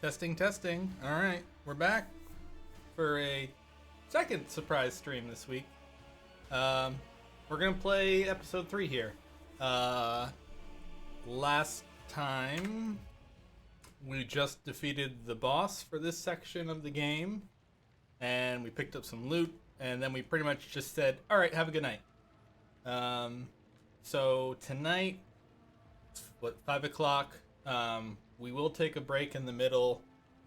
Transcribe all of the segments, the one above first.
Testing, testing. All right, we're back for a second surprise stream this week. We're gonna play episode 3 here. Last time we just defeated the boss for this section of the game, and we picked up some loot, and then we pretty much just said, "All right, have a good night." So tonight, it's, 5 o'clock? We will take a break in the middle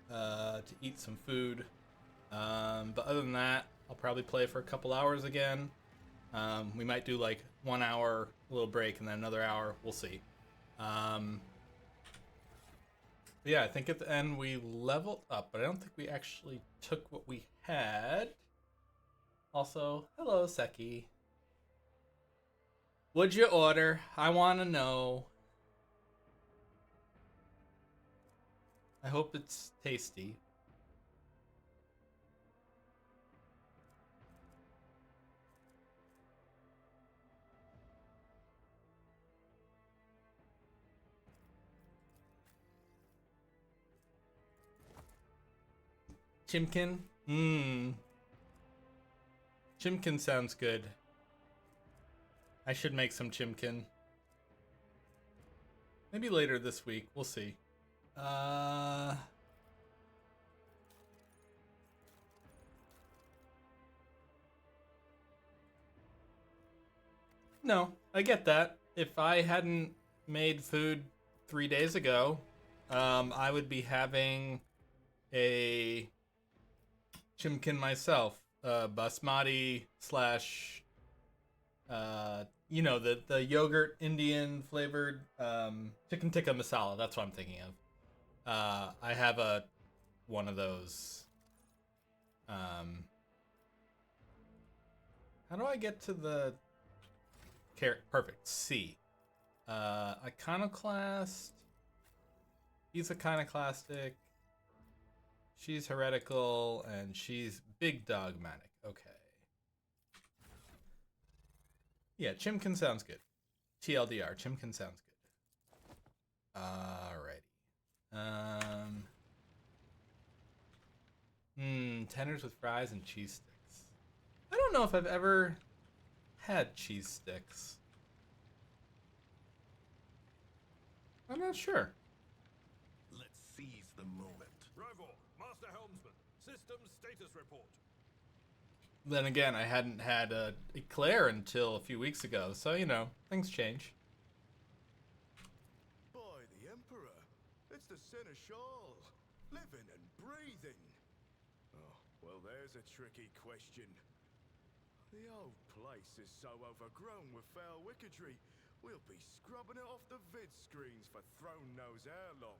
to eat some food. But other than that, I'll probably play for a couple hours again. We might do like 1 hour little break and then another hour. We'll see. Yeah, I think at the end we leveled up, but I don't think we actually took what we had. Also, hello, Seki. What'd you order? I want to know. I hope it's tasty. Chimkin? Chimkin sounds good. I should make some chimkin. Maybe later this week. We'll see. No, I get that. If I hadn't made food 3 days ago, I would be having a chimkin myself. Basmati slash, the yogurt Indian flavored chicken tikka masala. That's what I'm thinking of. I have one of those. How do I get to the perfect C? Iconoclast. He's iconoclastic. She's heretical, and she's big dogmatic. Okay. Yeah, Chimkin sounds good. TLDR, Chimkin sounds good. Alrighty. Tenders with fries and cheese sticks. I don't know if I've ever had cheese sticks. I'm not sure. Let's seize the moment. Rivor, Master Helmsman, systems status report. Then again, I hadn't had a eclair until a few weeks ago, so things change. By the Emperor, it's the Seneschal, living and breathing. Oh, well, there's a tricky question. The old place is so overgrown with foul wickedry, we'll be scrubbing it off the vid screens for throne knows how long.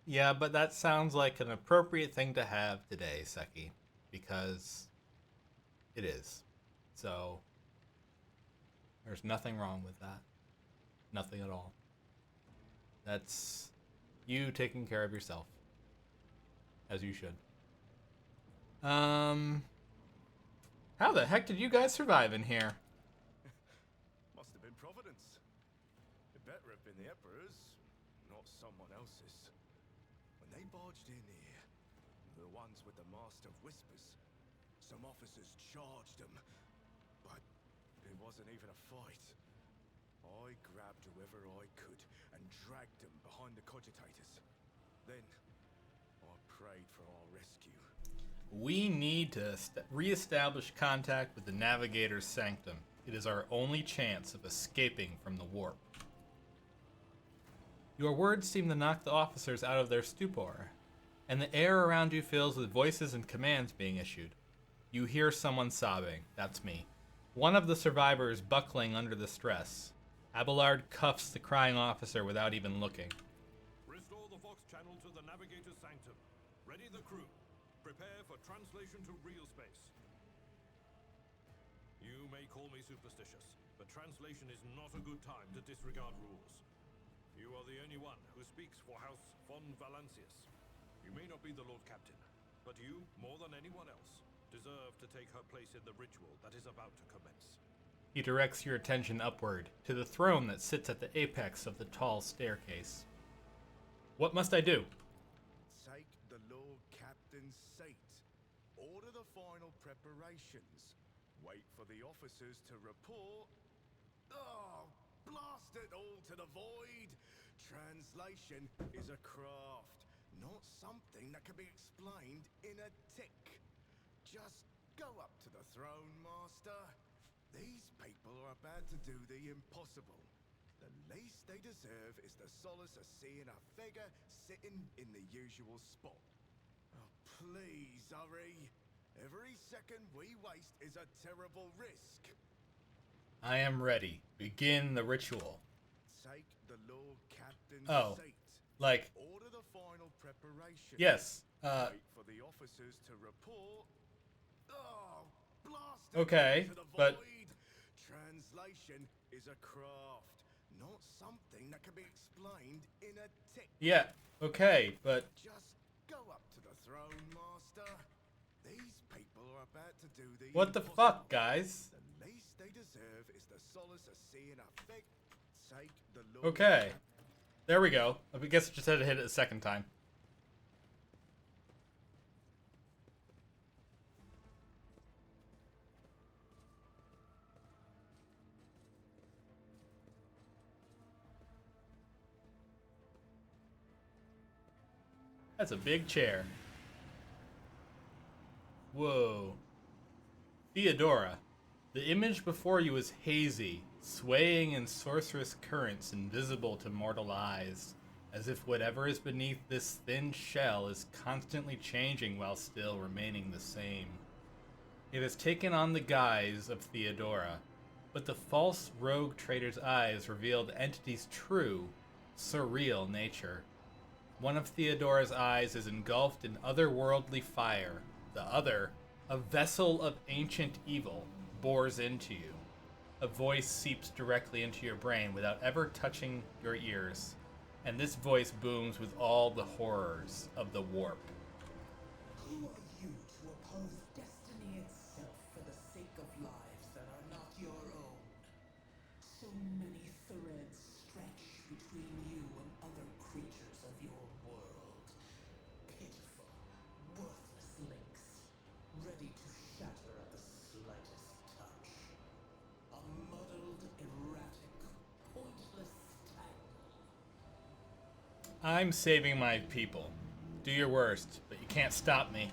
Yeah, but that sounds like an appropriate thing to have today, Seki, because it is. So there's nothing wrong with that. Nothing at all. That's you taking care of yourself, as you should. How the heck did you guys survive in here? Must have been Providence. It better have been the Emperor's, not someone else's. When they barged in here, the ones with the Master of Whispers, some officers charged them, but it wasn't even a fight. I grabbed whoever I could and dragged them behind the cogitators. Then I prayed for our rescue. We need to reestablish contact with the Navigator's Sanctum. It is our only chance of escaping from the warp. Your words seem to knock the officers out of their stupor, and the air around you fills with voices and commands being issued. You hear someone sobbing. That's me. One of the survivors buckling under the stress. Abelard cuffs the crying officer without even looking. Restore the Vox channel to the Navigator's Sanctum. Ready the crew. Prepare for translation to real space. You may call me superstitious, but translation is not a good time to disregard rules. You are the only one who speaks for House von Valancius. You may not be the Lord Captain, but you, more than anyone else, deserve to take her place in the ritual that is about to commence. He directs your attention upward, to the throne that sits at the apex of the tall staircase. What must I do? Captain Sate. Order the final preparations. Wait for the officers to report. Oh, blast it all to the void! Translation is a craft, not something that can be explained in a tick. Just go up to the throne, Master. These people are about to do the impossible. The least they deserve is the solace of seeing a figure sitting in the usual spot. Oh, please, hurry. Every second we waste is a terrible risk. I am ready. Begin the ritual. Take the Lord Captain's Oh, seat. like, Order the final preparation. yes. Wait for the officers to report. Oh, blast it Okay, to the but- void. Translation is a craft, not something that can be explained in a tick. Yeah, okay, but Just go up to the throne, Master. These people are about to do the what the impossible. fuck, guys? The least they deserve is the solace of seeing a fig. Take the Lord. Okay. There we go. I guess I just had to hit it a second time. That's a big chair. Whoa. Theodora, the image before you is hazy, swaying in sorcerous currents invisible to mortal eyes, as if whatever is beneath this thin shell is constantly changing while still remaining the same. It has taken on the guise of Theodora, but the false rogue trader's eyes reveal the entity's true, surreal nature. One of Theodora's eyes is engulfed in otherworldly fire. The other, a vessel of ancient evil, bores into you. A voice seeps directly into your brain without ever touching your ears. And this voice booms with all the horrors of the warp. Who are you to oppose destiny itself for the sake of lives that are not your own? So many threads stretch between you and other creatures of your world. Pitiful, worthless links, ready to shatter at the slightest touch. A muddled, erratic, pointless tangle. I'm saving my people. Do your worst, but you can't stop me.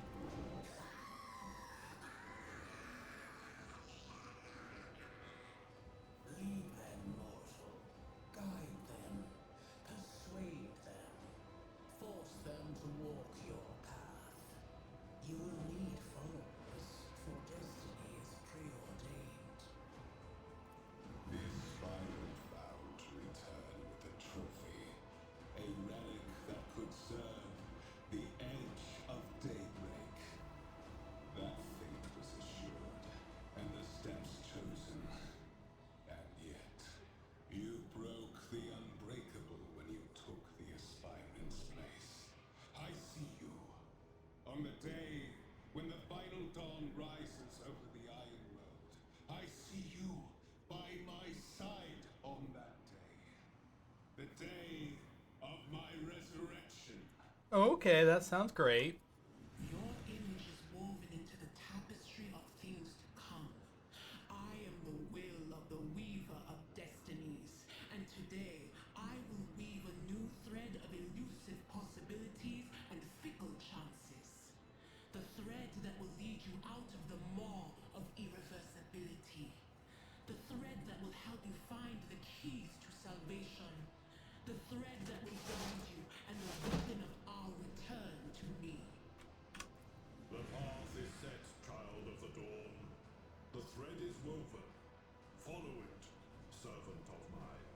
Lead them, mortal. Guide them. Persuade them. Force them to walk your path. You will need followers, for destiny is preordained. The aspirant vowed to return with a trophy, a relic that could serve the edge of daybreak. That fate was assured, and the steps chosen. And yet, you broke the unbreakable when you took the aspirant's place. I see you. On the day when the final dawn rises over the Iron Road, I see you by my side on that day. The day of my resurrection. Okay, that sounds great. Your image is woven into the tapestry of things to come. I am the will of the weaver of destinies, and today I will weave a new thread of elusive possibilities and fickle chances. The thread that will lead you out of the maw of irreversibility. The thread that will help you find the keys to salvation. The thread that will guide you and the weapon of our return to me. The path is set, child of the dawn. The thread is woven. Follow it, servant of mine.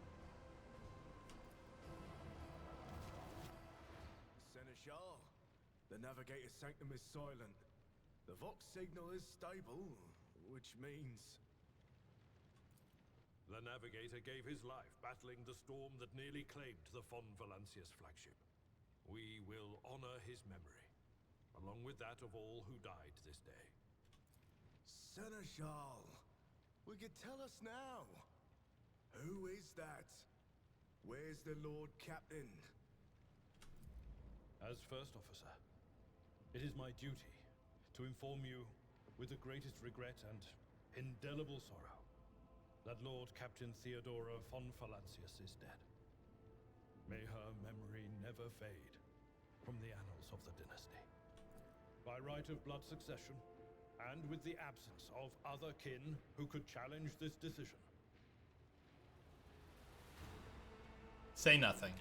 Seneschal, the navigator's sanctum is silent. The Vox signal is stable, which means The navigator gave his life battling the storm that nearly claimed the Von Valancius flagship. We will honor his memory, along with that of all who died this day. Seneschal. Will you tell us now? Who is that? Where's the Lord Captain? As first officer, It is my duty to inform you, with the greatest regret and indelible sorrow, that Lord Captain Theodora von Valancius is dead. May her memory never fade from the annals of the dynasty. By right of blood succession, and with the absence of other kin who could challenge this decision, Say nothing.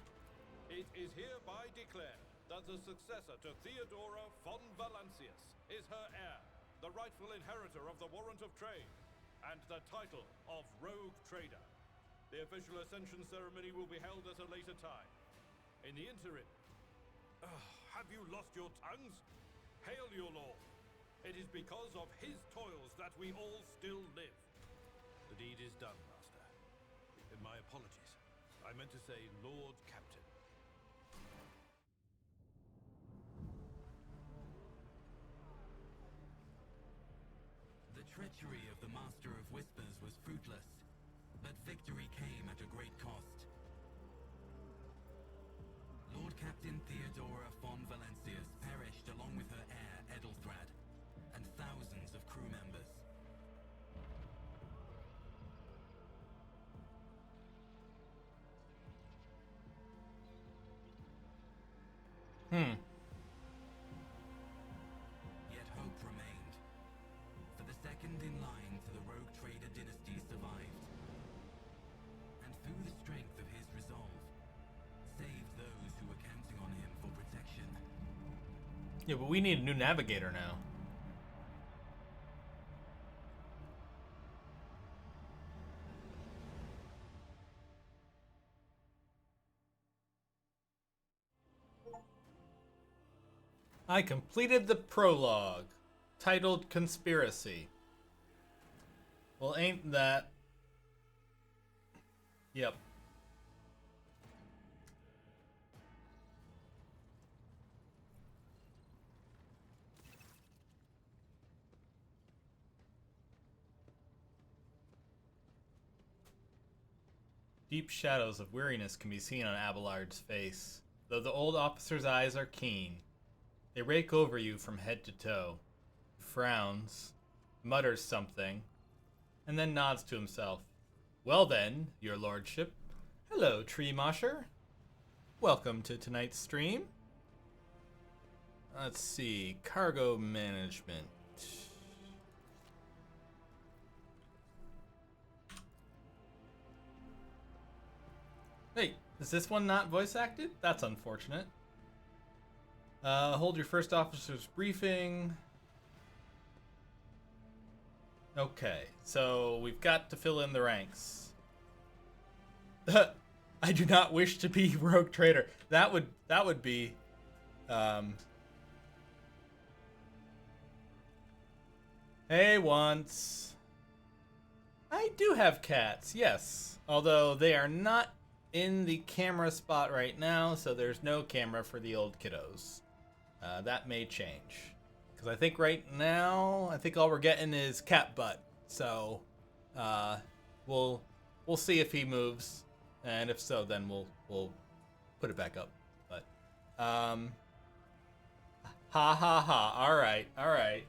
it is hereby declared that the successor to Theodora von Valancius is her heir, the rightful inheritor of the Warrant of Trade, and the title of Rogue Trader. The official ascension ceremony will be held at a later time. In the interim, have you lost your tongues? Hail your lord. It is because of his toils that we all still live. The deed is done, Master. My apologies. I meant to say Lord Captain. The treachery of the Master of Whispers was fruitless, but victory came at a great cost. Lord Captain Theodora von Valancius perished along with her heir, Edelthrad, and thousands of crew members. Yet hope remained. For the second in line to the Rogue Trader dynasty survived. And through the strength of his resolve, saved those who were counting on him for protection. Yeah, but we need a new navigator now. I completed the prologue, titled Conspiracy. Well, ain't that... Yep. Deep shadows of weariness can be seen on Abelard's face, though the old officer's eyes are keen. They rake over you from head to toe. He frowns, mutters something, and then nods to himself. Well then, your lordship. Hello, Tree Mosher. Welcome to tonight's stream. Let's see, cargo management. Hey, is this one not voice acted? That's unfortunate. Hold your first officer's briefing. Okay, so we've got to fill in the ranks. I do not wish to be Rogue Trader. That would be Hey, once. I do have cats, yes. Although they are not in the camera spot right now, so there's no camera for the old kiddos. That may change. Because I think right now, all we're getting is cat butt. So, we'll see if he moves. And if so, then we'll put it back up. But, ha ha ha. Alright.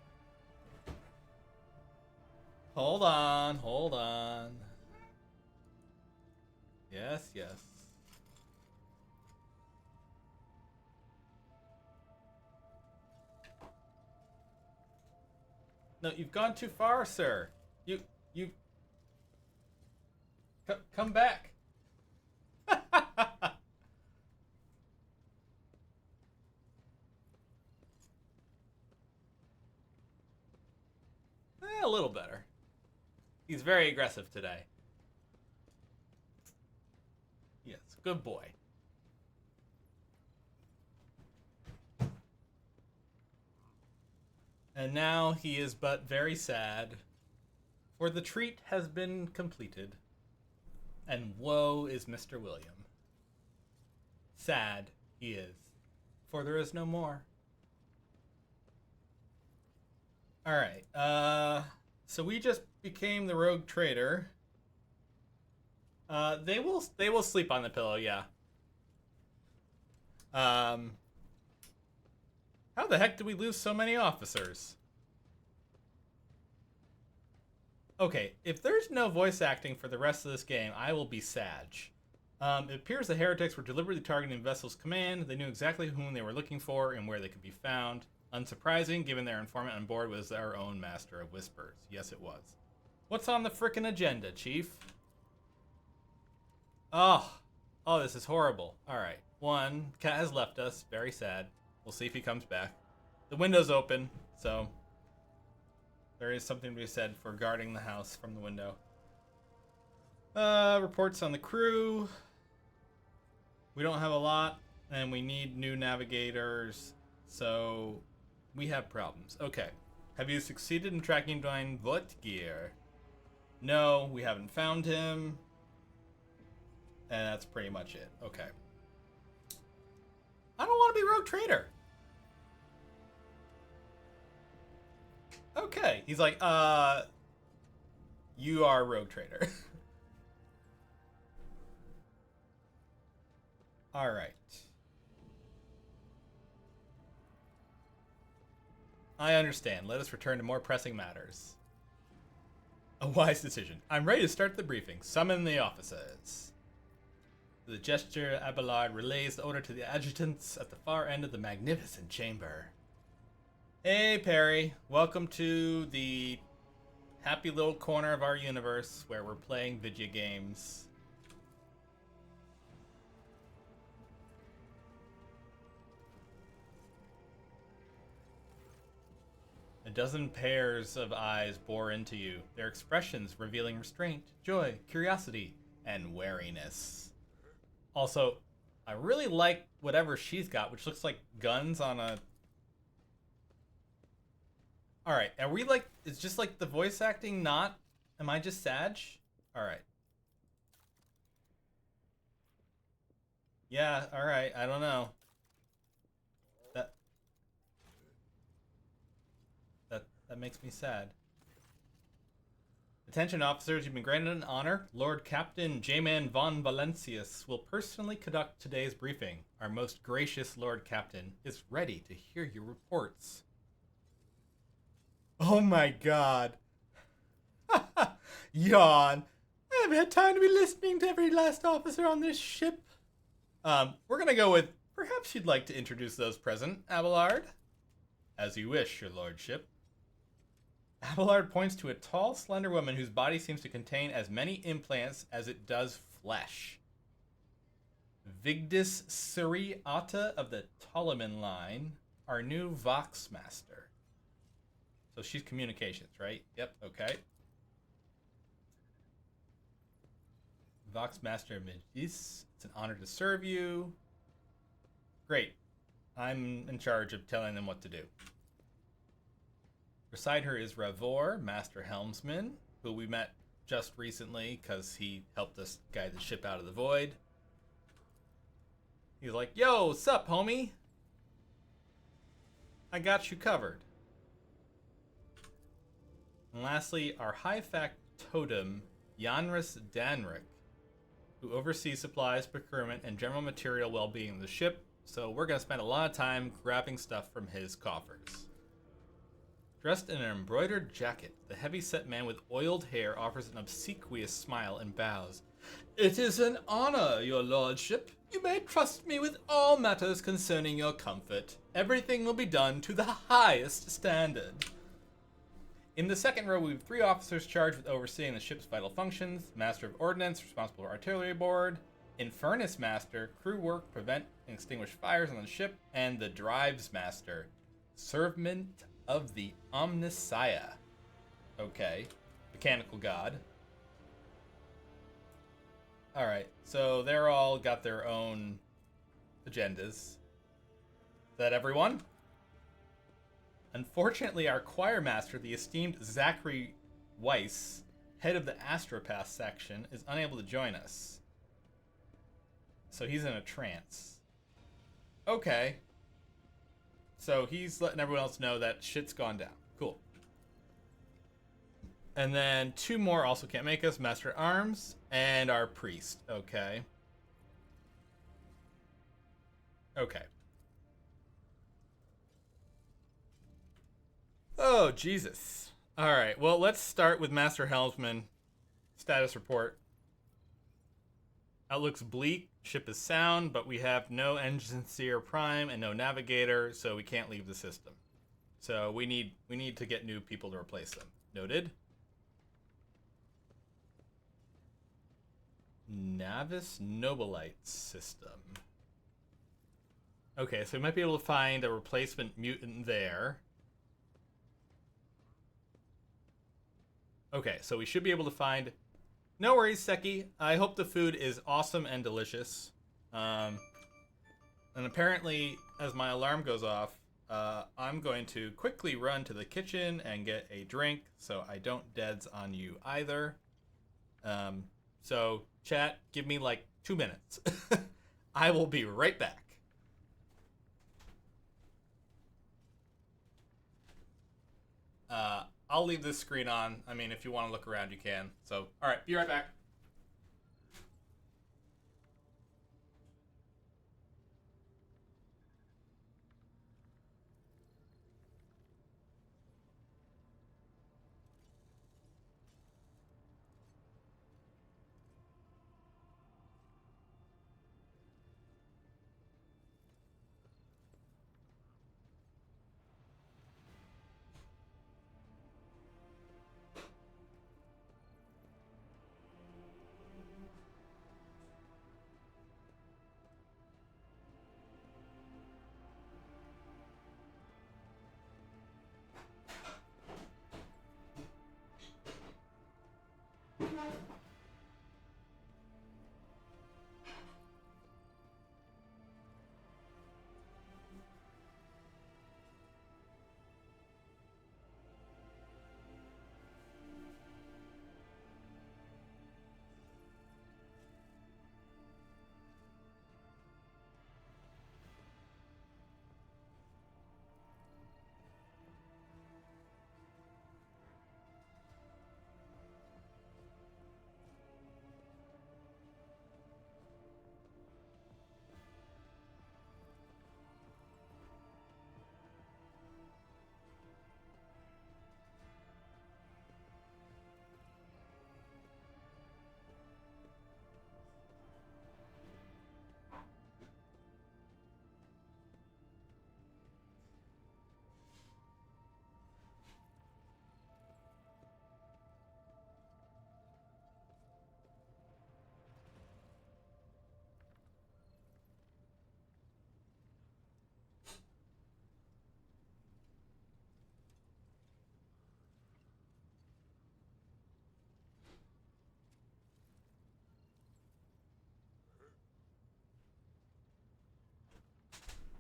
Hold on. Yes. No, you've gone too far, sir. You come back. A little better. He's very aggressive today. Yes, good boy. And now he is but very sad, for the treat has been completed, and woe is Mr. William. Sad he is, for there is no more. Alright, so we just became the Rogue Trader. They will sleep on the pillow, yeah. How the heck did we lose so many officers? Okay, if there's no voice acting for the rest of this game, I will be sad. It appears the heretics were deliberately targeting Vessel's command. They knew exactly whom they were looking for and where they could be found. Unsurprising, given their informant on board was our own Master of Whispers. Yes, it was. What's on the frickin' agenda, Chief? Oh, this is horrible. Alright, one, Cat has left us. Very sad. We'll see if he comes back. The window's open, so there is something to be said for guarding the house from the window. Reports on the crew. We don't have a lot, and we need new navigators, so we have problems. Okay. Have you succeeded in tracking down Voigtgear? No, we haven't found him. And that's pretty much it. Okay. I don't want to be Rogue Trader. Okay. He's like, you are Rogue Trader. All right. I understand. Let us return to more pressing matters. A wise decision. I'm ready to start the briefing. Summon the officers. With a gesture, Abelard relays the order to the adjutants at the far end of the magnificent chamber. Hey, Perry. Welcome to the happy little corner of our universe where we're playing video games. A dozen pairs of eyes bore into you, their expressions revealing restraint, joy, curiosity, and wariness. Also, I really like whatever she's got, which looks like guns on a... Alright, are we like... It's just like the voice acting not... Am I just Sag? Alright. Yeah, alright, I don't know. That makes me sad. Attention officers, you've been granted an honor. Lord Captain J-Man von Valancius will personally conduct today's briefing. Our most gracious Lord Captain is ready to hear your reports. Oh my god. Yawn. I haven't had time to be listening to every last officer on this ship. We're gonna go with, perhaps you'd like to introduce those present, Abelard? As you wish, your lordship. Abelard points to a tall, slender woman whose body seems to contain as many implants as it does flesh. Vigdis Suriata of the Ptolemy line, our new Vox Master. So she's communications, right? Yep, okay. Vox Master Vigdis, it's an honor to serve you. Great. I'm in charge of telling them what to do. Beside her is Ravor, Master Helmsman, who we met just recently because he helped us guide the ship out of the void. He's like, yo, sup, homie? I got you covered. And lastly, our high fact totem, Janris Danrik, who oversees supplies, procurement, and general material well-being of the ship, so we're going to spend a lot of time grabbing stuff from his coffers. Dressed in an embroidered jacket, the heavy-set man with oiled hair offers an obsequious smile and bows. It is an honor, your lordship. You may trust me with all matters concerning your comfort. Everything will be done to the highest standard. In the second row, we have 3 officers charged with overseeing the ship's vital functions. Master of Ordnance, responsible for artillery aboard. Infernus Master, crew work, prevent and extinguish fires on the ship. And the Drives Master, servant of the Omnissiah. Okay. Mechanical god. Alright, so they're all got their own agendas. Is that everyone? Unfortunately, our choir master, the esteemed Zachary Weiss, head of the Astropath section, is unable to join us. So he's in a trance. Okay. So he's letting everyone else know that shit's gone down. Cool. And then 2 more also can't make us. Master at Arms and our priest. Okay. Okay. Oh, Jesus. All right. Well, let's start with Master Helmsman. Status report. Outlook's bleak. Ship is sound, but we have no engine seer prime and no navigator, so we can't leave the system. So we need to get new people to replace them. Noted. Navis Nobelites system. Okay, so we might be able to find a replacement mutant there. Okay, so we should be able to find... No worries, Seki. I hope the food is awesome and delicious. And apparently, as my alarm goes off, I'm going to quickly run to the kitchen and get a drink so I don't deads on you either. So, chat, give me like 2 minutes. I will be right back. I'll leave this screen on. I mean, if you want to look around, you can. So, all right, be right back.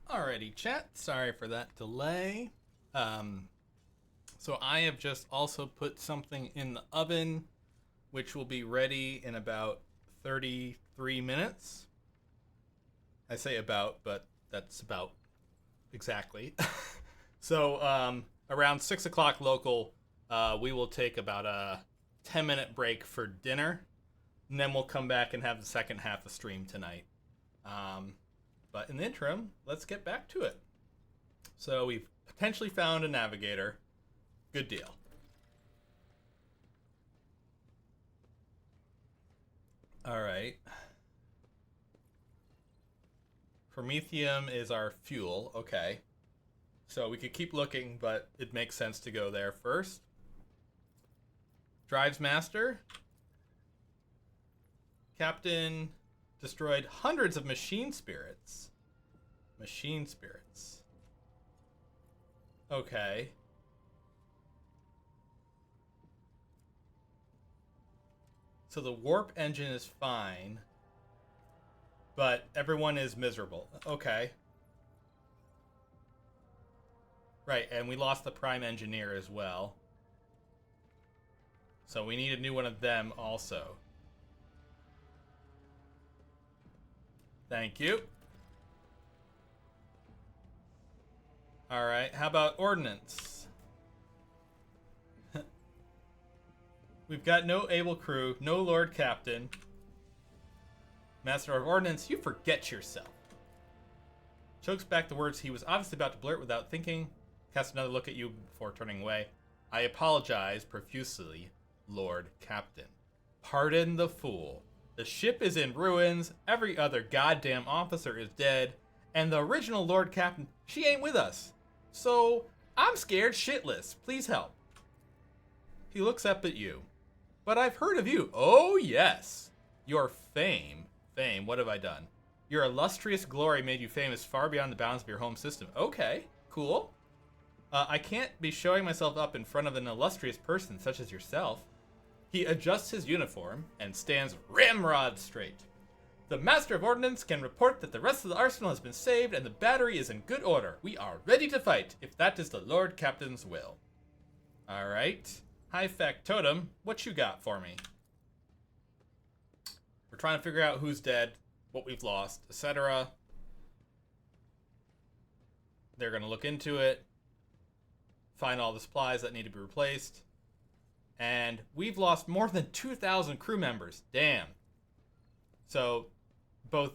Alrighty, chat. Sorry for that delay. So I have just also put something in the oven, which will be ready in about 33 minutes. I say about, but that's about exactly. So around 6 o'clock local, we will take about a 10-minute break for dinner, and then we'll come back and have the second half of stream tonight. But in the interim, let's get back to it. So we've potentially found a navigator. Good deal. All right. Promethium is our fuel. Okay. So we could keep looking, but it makes sense to go there first. Drives Master. Captain destroyed hundreds of machine spirits. Machine spirits. Okay. So the warp engine is fine, but everyone is miserable. Okay. Right, and we lost the prime engineer as well. So we need a new one of them also. Thank you. Alright, how about ordnance? We've got no able crew, no Lord Captain. Master of Ordnance, you forget yourself. Chokes back the words he was obviously about to blurt without thinking. Cast another look at you before turning away. I apologize profusely, Lord Captain. Pardon the fool. The ship is in ruins, every other goddamn officer is dead, and the original Lord Captain, she ain't with us. So, I'm scared shitless. Please help. He looks up at you. But I've heard of you. Oh, yes. Your fame. Fame, what have I done? Your illustrious glory made you famous far beyond the bounds of your home system. Okay, cool. I can't be showing myself up in front of an illustrious person such as yourself. He adjusts his uniform and stands ramrod straight. The Master of Ordnance can report that the rest of the arsenal has been saved and the battery is in good order. We are ready to fight, if that is the Lord Captain's will. Alright. High Factotum, what you got for me? We're trying to figure out who's dead, what we've lost, etc. They're going to look into it, find all the supplies that need to be replaced. And we've lost more than 2,000 crew members. Damn. So, both...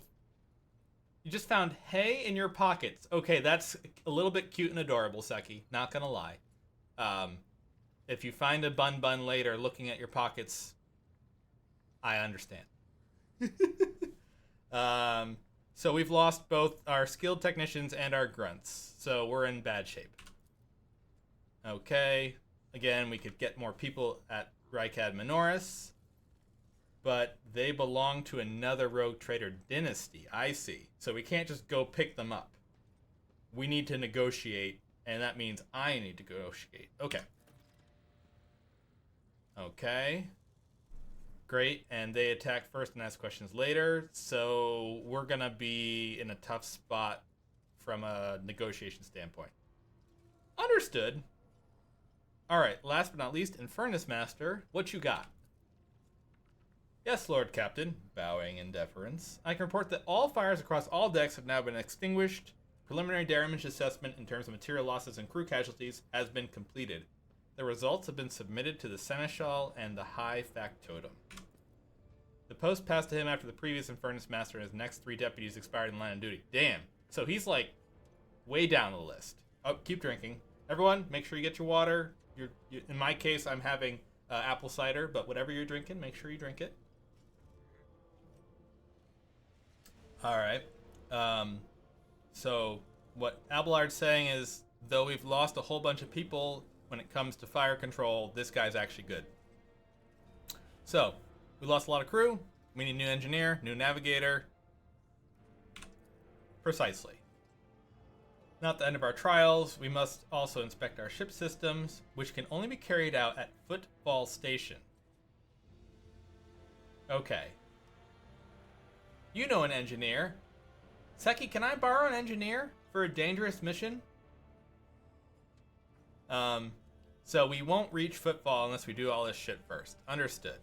You just found hay in your pockets. Okay, that's a little bit cute and adorable, Seki. Not gonna lie. If you find a bun later looking at your pockets, I understand. So we've lost both our skilled technicians and our grunts. So we're in bad shape. Okay. Again, we could get more people at Rykad Minoris, but they belong to another rogue trader dynasty. I see. So we can't just go pick them up. We need to negotiate, and that means I need to negotiate. Okay. Okay. Great, and they attack first and ask questions later, so we're gonna be in a tough spot from a negotiation standpoint. Understood. Alright, last but not least, Infernus Master, what you got? Yes, Lord Captain, bowing in deference. I can report that all fires across all decks have now been extinguished. Preliminary damage assessment in terms of material losses and crew casualties has been completed. The results have been submitted to the Seneschal and the High Factotum. The post passed to him after the previous Infernus Master and his next 3 deputies expired in line of duty. Damn. So he's like way down the list. Oh, keep drinking. Everyone, make sure you get your water. In my case, I'm having apple cider, but whatever you're drinking, make sure you drink it. All right. So what Abelard's saying is, though we've lost a whole bunch of people when it comes to fire control, this guy's actually good. So we lost a lot of crew. We need a new engineer, new navigator. Precisely. Not the end of our trials, we must also inspect our ship systems, which can only be carried out at Footfall Station. Okay. You know an engineer. Seki, can I borrow an engineer for a dangerous mission? So we won't reach Footfall unless we do all this shit first. Understood.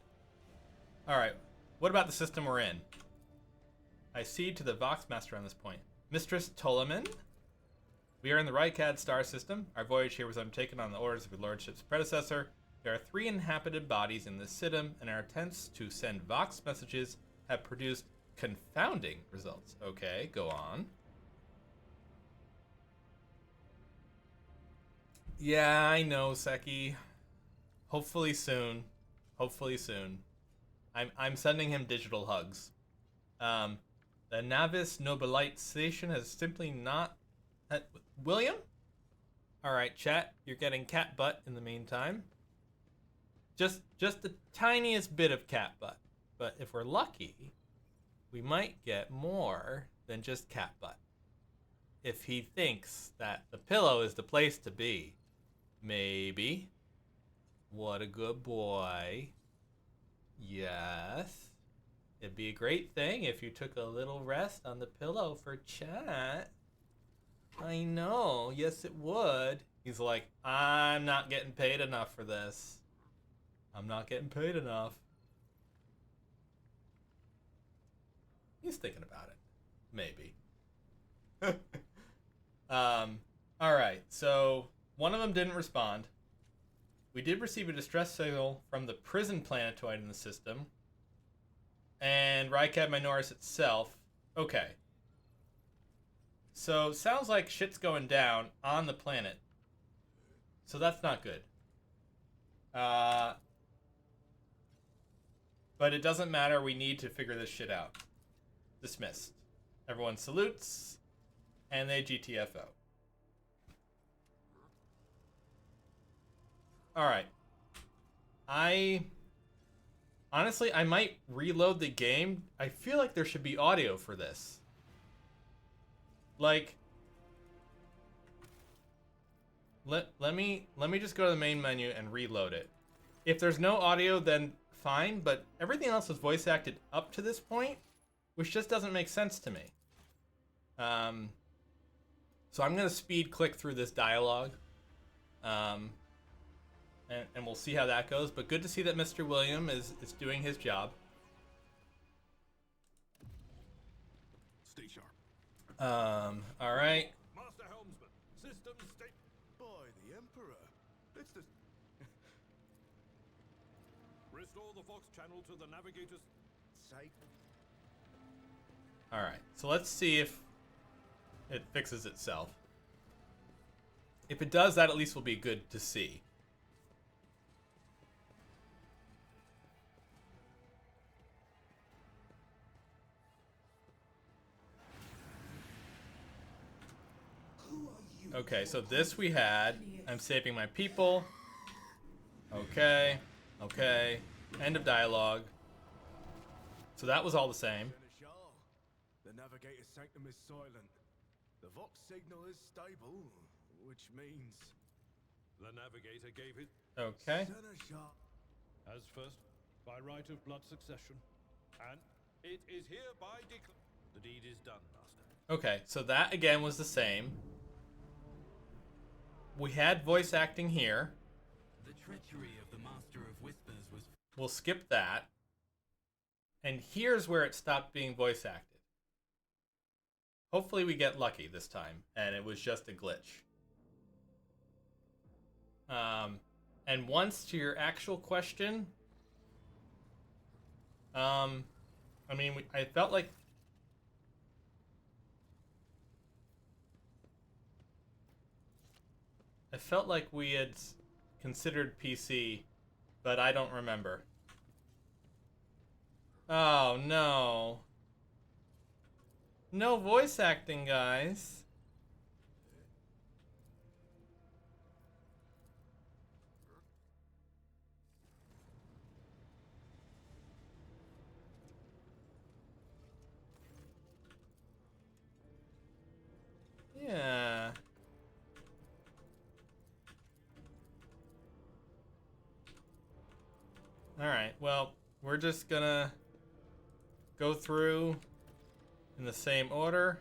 Alright, what about the system we're in? I cede to the Voxmaster on this point. Mistress Ptolemy? We are in the Rykad star system. Our voyage here was undertaken on the orders of your lordship's predecessor. There are 3 inhabited bodies in this system, and our attempts to send Vox messages have produced confounding results. Okay, go on. Yeah, I know, Seki. Hopefully soon. Hopefully soon. I'm sending him digital hugs. The Navis Nobilite station has simply not... William? Alright, chat. You're getting cat butt in the meantime. Just the tiniest bit of cat butt. But if we're lucky, we might get more than just cat butt. If he thinks that the pillow is the place to be. Maybe. What a good boy. Yes. It'd be a great thing if you took a little rest on the pillow for chat. I know. Yes, it would. He's like, I'm not getting paid enough for this. I'm not getting paid enough. He's thinking about it. Maybe. Alright, so one of them didn't respond. We did receive a distress signal from the prison planetoid in the system. And Rykad Minoris itself. Okay. So, sounds like shit's going down on the planet. So that's not good. But it doesn't matter. We need to figure this shit out. Dismissed. Everyone salutes, and they GTFO. Alright. Honestly, I might reload the game. I feel like there should be audio for this. Like, let me just go to the main menu and reload it. If there's no audio, then fine, but everything else was voice acted up to this point, which just doesn't make sense to me. So I'm gonna speed click through this dialogue, and we'll see how that goes. But good to see that Mr. William is doing his job. Stay sharp. All right. Master Helmsman, system state. By the Emperor. It's the... Restore the Fox channel to the navigator's. Say... All right. So let's see if it fixes itself. If it does, that at least will be good to see. Okay, so this we had. I'm saving my people. Okay. Okay. End of dialogue. So that was all the same. Seneschal. The navigator's sanctum is silent. The Vox signal is stable, which means... The navigator gave it Okay. Seneschal. as first by right of blood succession, and it is hereby declared. The deed is done, Master. Okay, so that again was the same. We had voice acting here. The treachery of the Master of Whispers was We'll skip that. And here's where it stopped being voice acted. Hopefully we get lucky this time, and it was just a glitch. And once to your actual question, I mean, I felt like we had considered PC, but I don't remember. Oh, no. No voice acting, guys. Yeah. Alright, well, we're just gonna go through in the same order.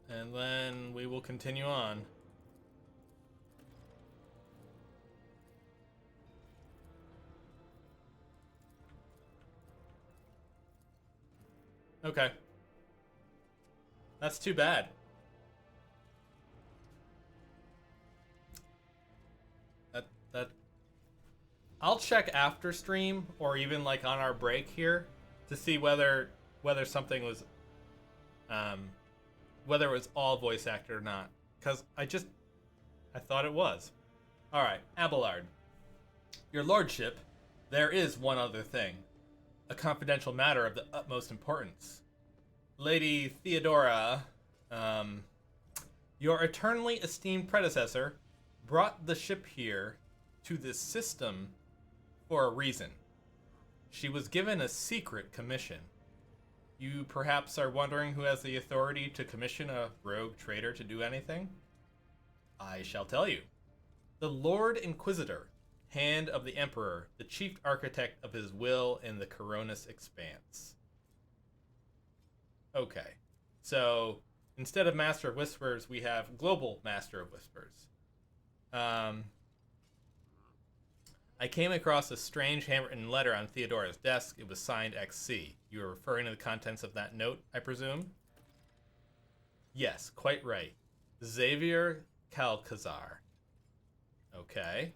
And then we will continue on. Okay. That's too bad. That I'll check after stream or even like on our break here to see whether something was whether it was all voice acted or not, cuz I thought it was. All right, Abelard. Your lordship, there is one other thing. A confidential matter of the utmost importance. Lady Theodora, your eternally esteemed predecessor brought the ship here to this system for a reason. She was given a secret commission. You perhaps are wondering who has the authority to commission a rogue trader to do anything? I shall tell you. The Lord Inquisitor, Hand of the Emperor, the chief architect of his will in the Coronis Expanse. Okay, so instead of Master of Whispers, we have Global Master of Whispers. I came across a strange handwritten letter on Theodora's desk. It was signed XC. You are referring to the contents of that note, I presume? Yes, quite right. Xavier Calcazar. Okay.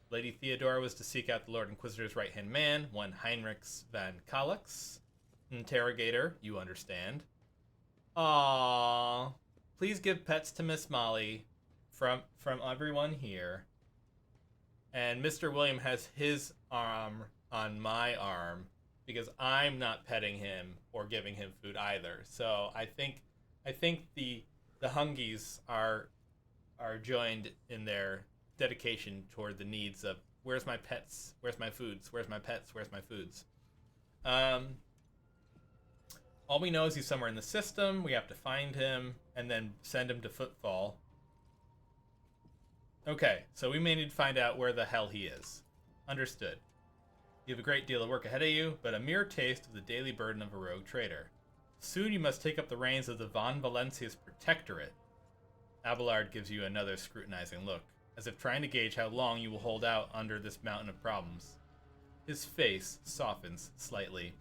Lady Theodora was to seek out the Lord Inquisitor's right-hand man, one Heinrichs van Kalix. Interrogator, you understand. Aww. please give pets to Miss Molly from everyone here. And Mr. William has his arm on my arm because I'm not petting him or giving him food either. So I think the Hungies are joined in their dedication toward the needs of where's my pets, where's my foods, where's my pets, where's my foods. All we know is he's somewhere in the system. We have to find him and then send him to Footfall. Okay, so we may need to find out where the hell he is. Understood. You have a great deal of work ahead of you, but a mere taste of the daily burden of a rogue trader. Soon you must take up the reins of the Von Valencia's protectorate. Abelard gives you another scrutinizing look, as if trying to gauge how long you will hold out under this mountain of problems. His face softens slightly,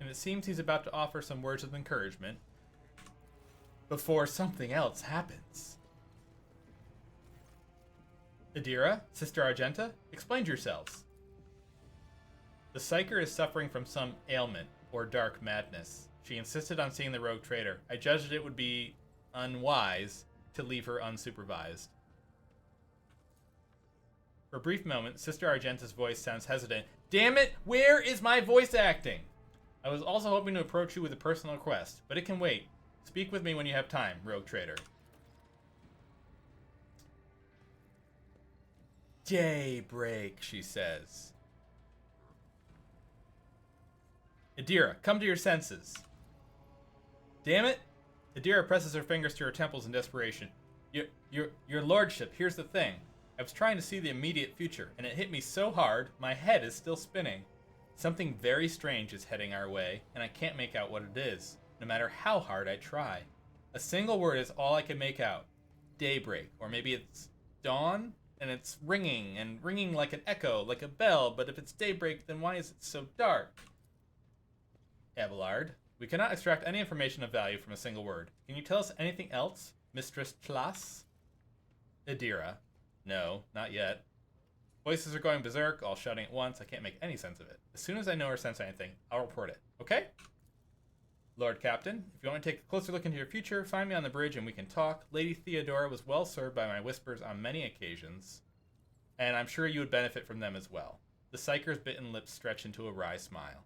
and it seems he's about to offer some words of encouragement before something else happens. Adira, Sister Argenta, explain yourselves. The Psyker is suffering from some ailment or dark madness. She insisted on seeing the rogue trader. I judged it would be unwise to leave her unsupervised. For a brief moment, Sister Argenta's voice sounds hesitant. Damn it, where is my voice acting? I was also hoping to approach you with a personal request, but it can wait. Speak with me when you have time, rogue trader. Daybreak, she says. Adira, come to your senses. Damn it! Adira presses her fingers to her temples in desperation. Your lordship, here's the thing. I was trying to see the immediate future, and it hit me so hard, my head is still spinning. Something very strange is heading our way, and I can't make out what it is, no matter how hard I try. A single word is all I can make out. Daybreak, or maybe it's dawn, and it's ringing, and ringing like an echo, like a bell, but if it's daybreak, then why is it so dark? Abelard, we cannot extract any information of value from a single word. Can you tell us anything else, Mistress Tlas? Adira, no, not yet. Voices are going berserk, all shouting at once. I can't make any sense of it. As soon as I know or sense anything, I'll report it. Okay? Lord Captain, if you want to take a closer look into your future, find me on the bridge and we can talk. Lady Theodora was well served by my whispers on many occasions, and I'm sure you would benefit from them as well. The Psyker's bitten lips stretch into a wry smile.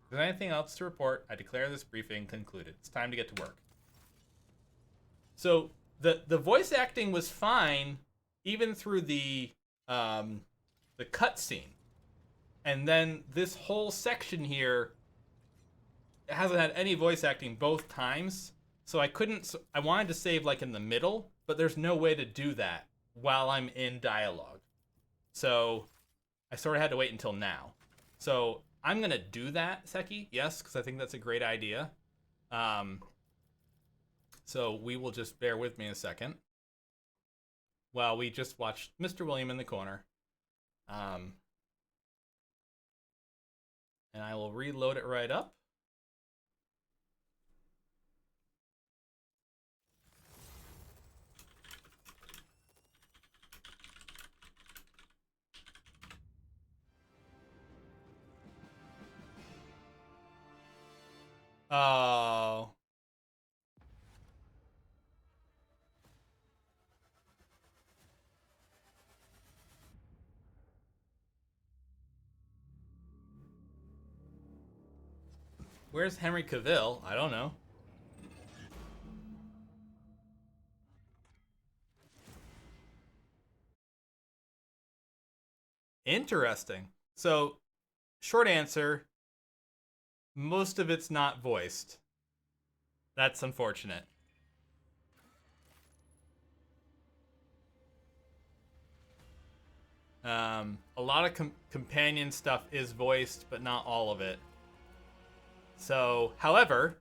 If there's anything else to report, I declare this briefing concluded. It's time to get to work. So the voice acting was fine, even through the cutscene, and then this whole section here hasn't had any voice acting both times. So I wanted to save like in the middle, but there's no way to do that while I'm in dialogue. So I sort of had to wait until now. So I'm gonna do that, Seki, yes, because I think that's a great idea. So we will just bear with me a second while we just watch Mr. William in the corner. And I will reload it right up. Oh. Where's Henry Cavill? I don't know. Interesting. So, short answer, most of it's not voiced. That's unfortunate. A lot of companion stuff is voiced, but not all of it. So, however,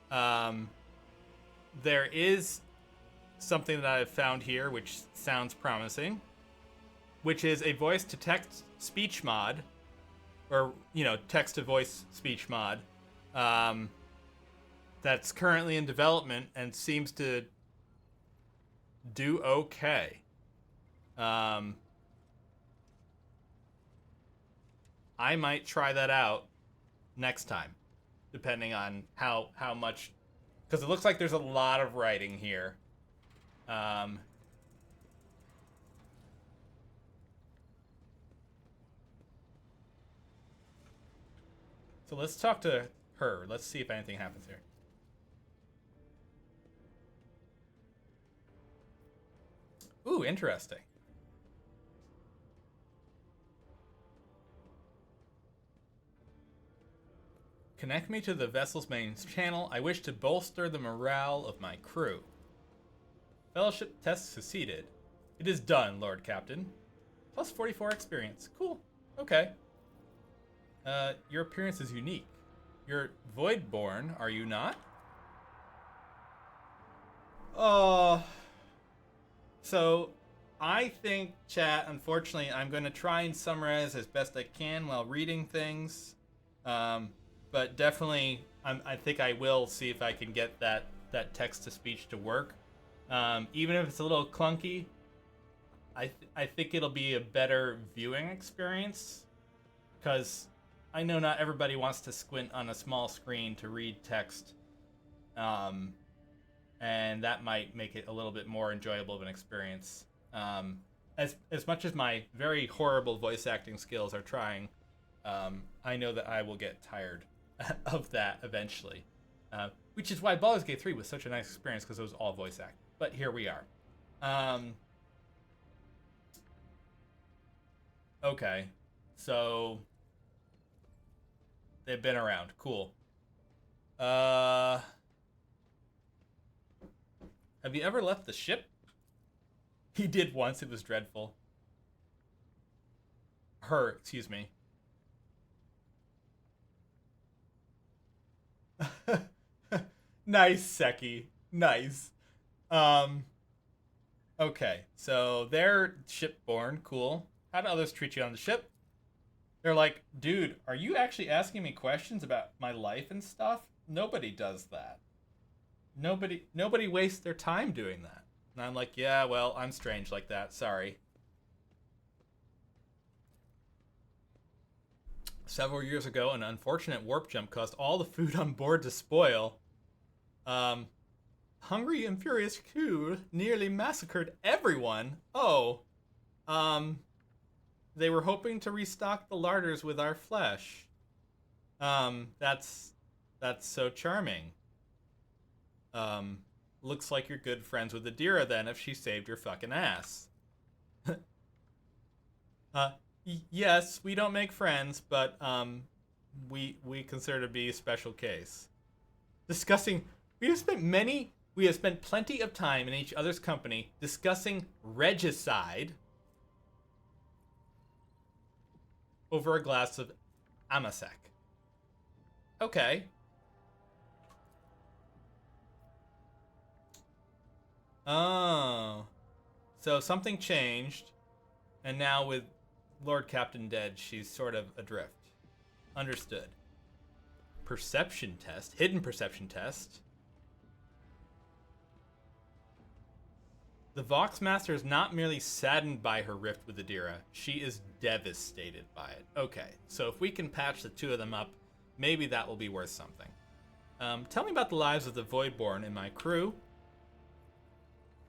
there is something that I've found here which sounds promising, which is a voice-to-text speech mod, or, you know, text-to-voice speech mod, that's currently in development and seems to do okay. I might try that out next time, depending on how much Because it looks like there's a lot of writing here. So let's talk to her. Let's see if anything happens here. Ooh, interesting. Connect me to the vessel's main channel. I wish to bolster the morale of my crew. Fellowship test succeeded. It is done, Lord Captain. Plus 44 experience. Cool. Okay. Your appearance is unique. You're Voidborn, are you not? So, I think, chat, unfortunately, I'm going to try and summarize as best I can while reading things. But definitely, I think I will see if I can get that text-to-speech to work. Even if it's a little clunky, I think it'll be a better viewing experience. Because I know not everybody wants to squint on a small screen to read text. And that might make it a little bit more enjoyable of an experience. As much as my very horrible voice acting skills are trying, I know that I will get tired of that eventually. Which is why Baldur's Gate 3 was such a nice experience, because it was all voice acting. But here we are. Okay. So they've been around. Cool. Have you ever left the ship? He did once. It was dreadful. Her, excuse me. Nice, Seki. Nice. Okay, so they're shipborne. Cool. How do others treat you on the ship? They're like, dude, are you actually asking me questions about my life and stuff? Nobody does that. Nobody wastes their time doing that. And I'm like, yeah, well, I'm strange like that. Sorry. Several years ago, an unfortunate warp jump caused all the food on board to spoil. Hungry and furious crew nearly massacred everyone. Oh. They were hoping to restock the larders with our flesh. That's so charming. Looks like you're good friends with Adira then, if she saved your fucking ass. Yes, we don't make friends, but we consider to be a special case. Discussing, we have spent plenty of time in each other's company discussing regicide over a glass of Amasek. Okay. Oh. So something changed, and now with Lord Captain dead, she's sort of adrift. Understood. Perception test. Hidden perception test. The Voxmaster is not merely saddened by her rift with Adira. She is devastated by it. Okay, so if we can patch the two of them up, maybe that will be worth something. Tell me about the lives of the Voidborn and my crew.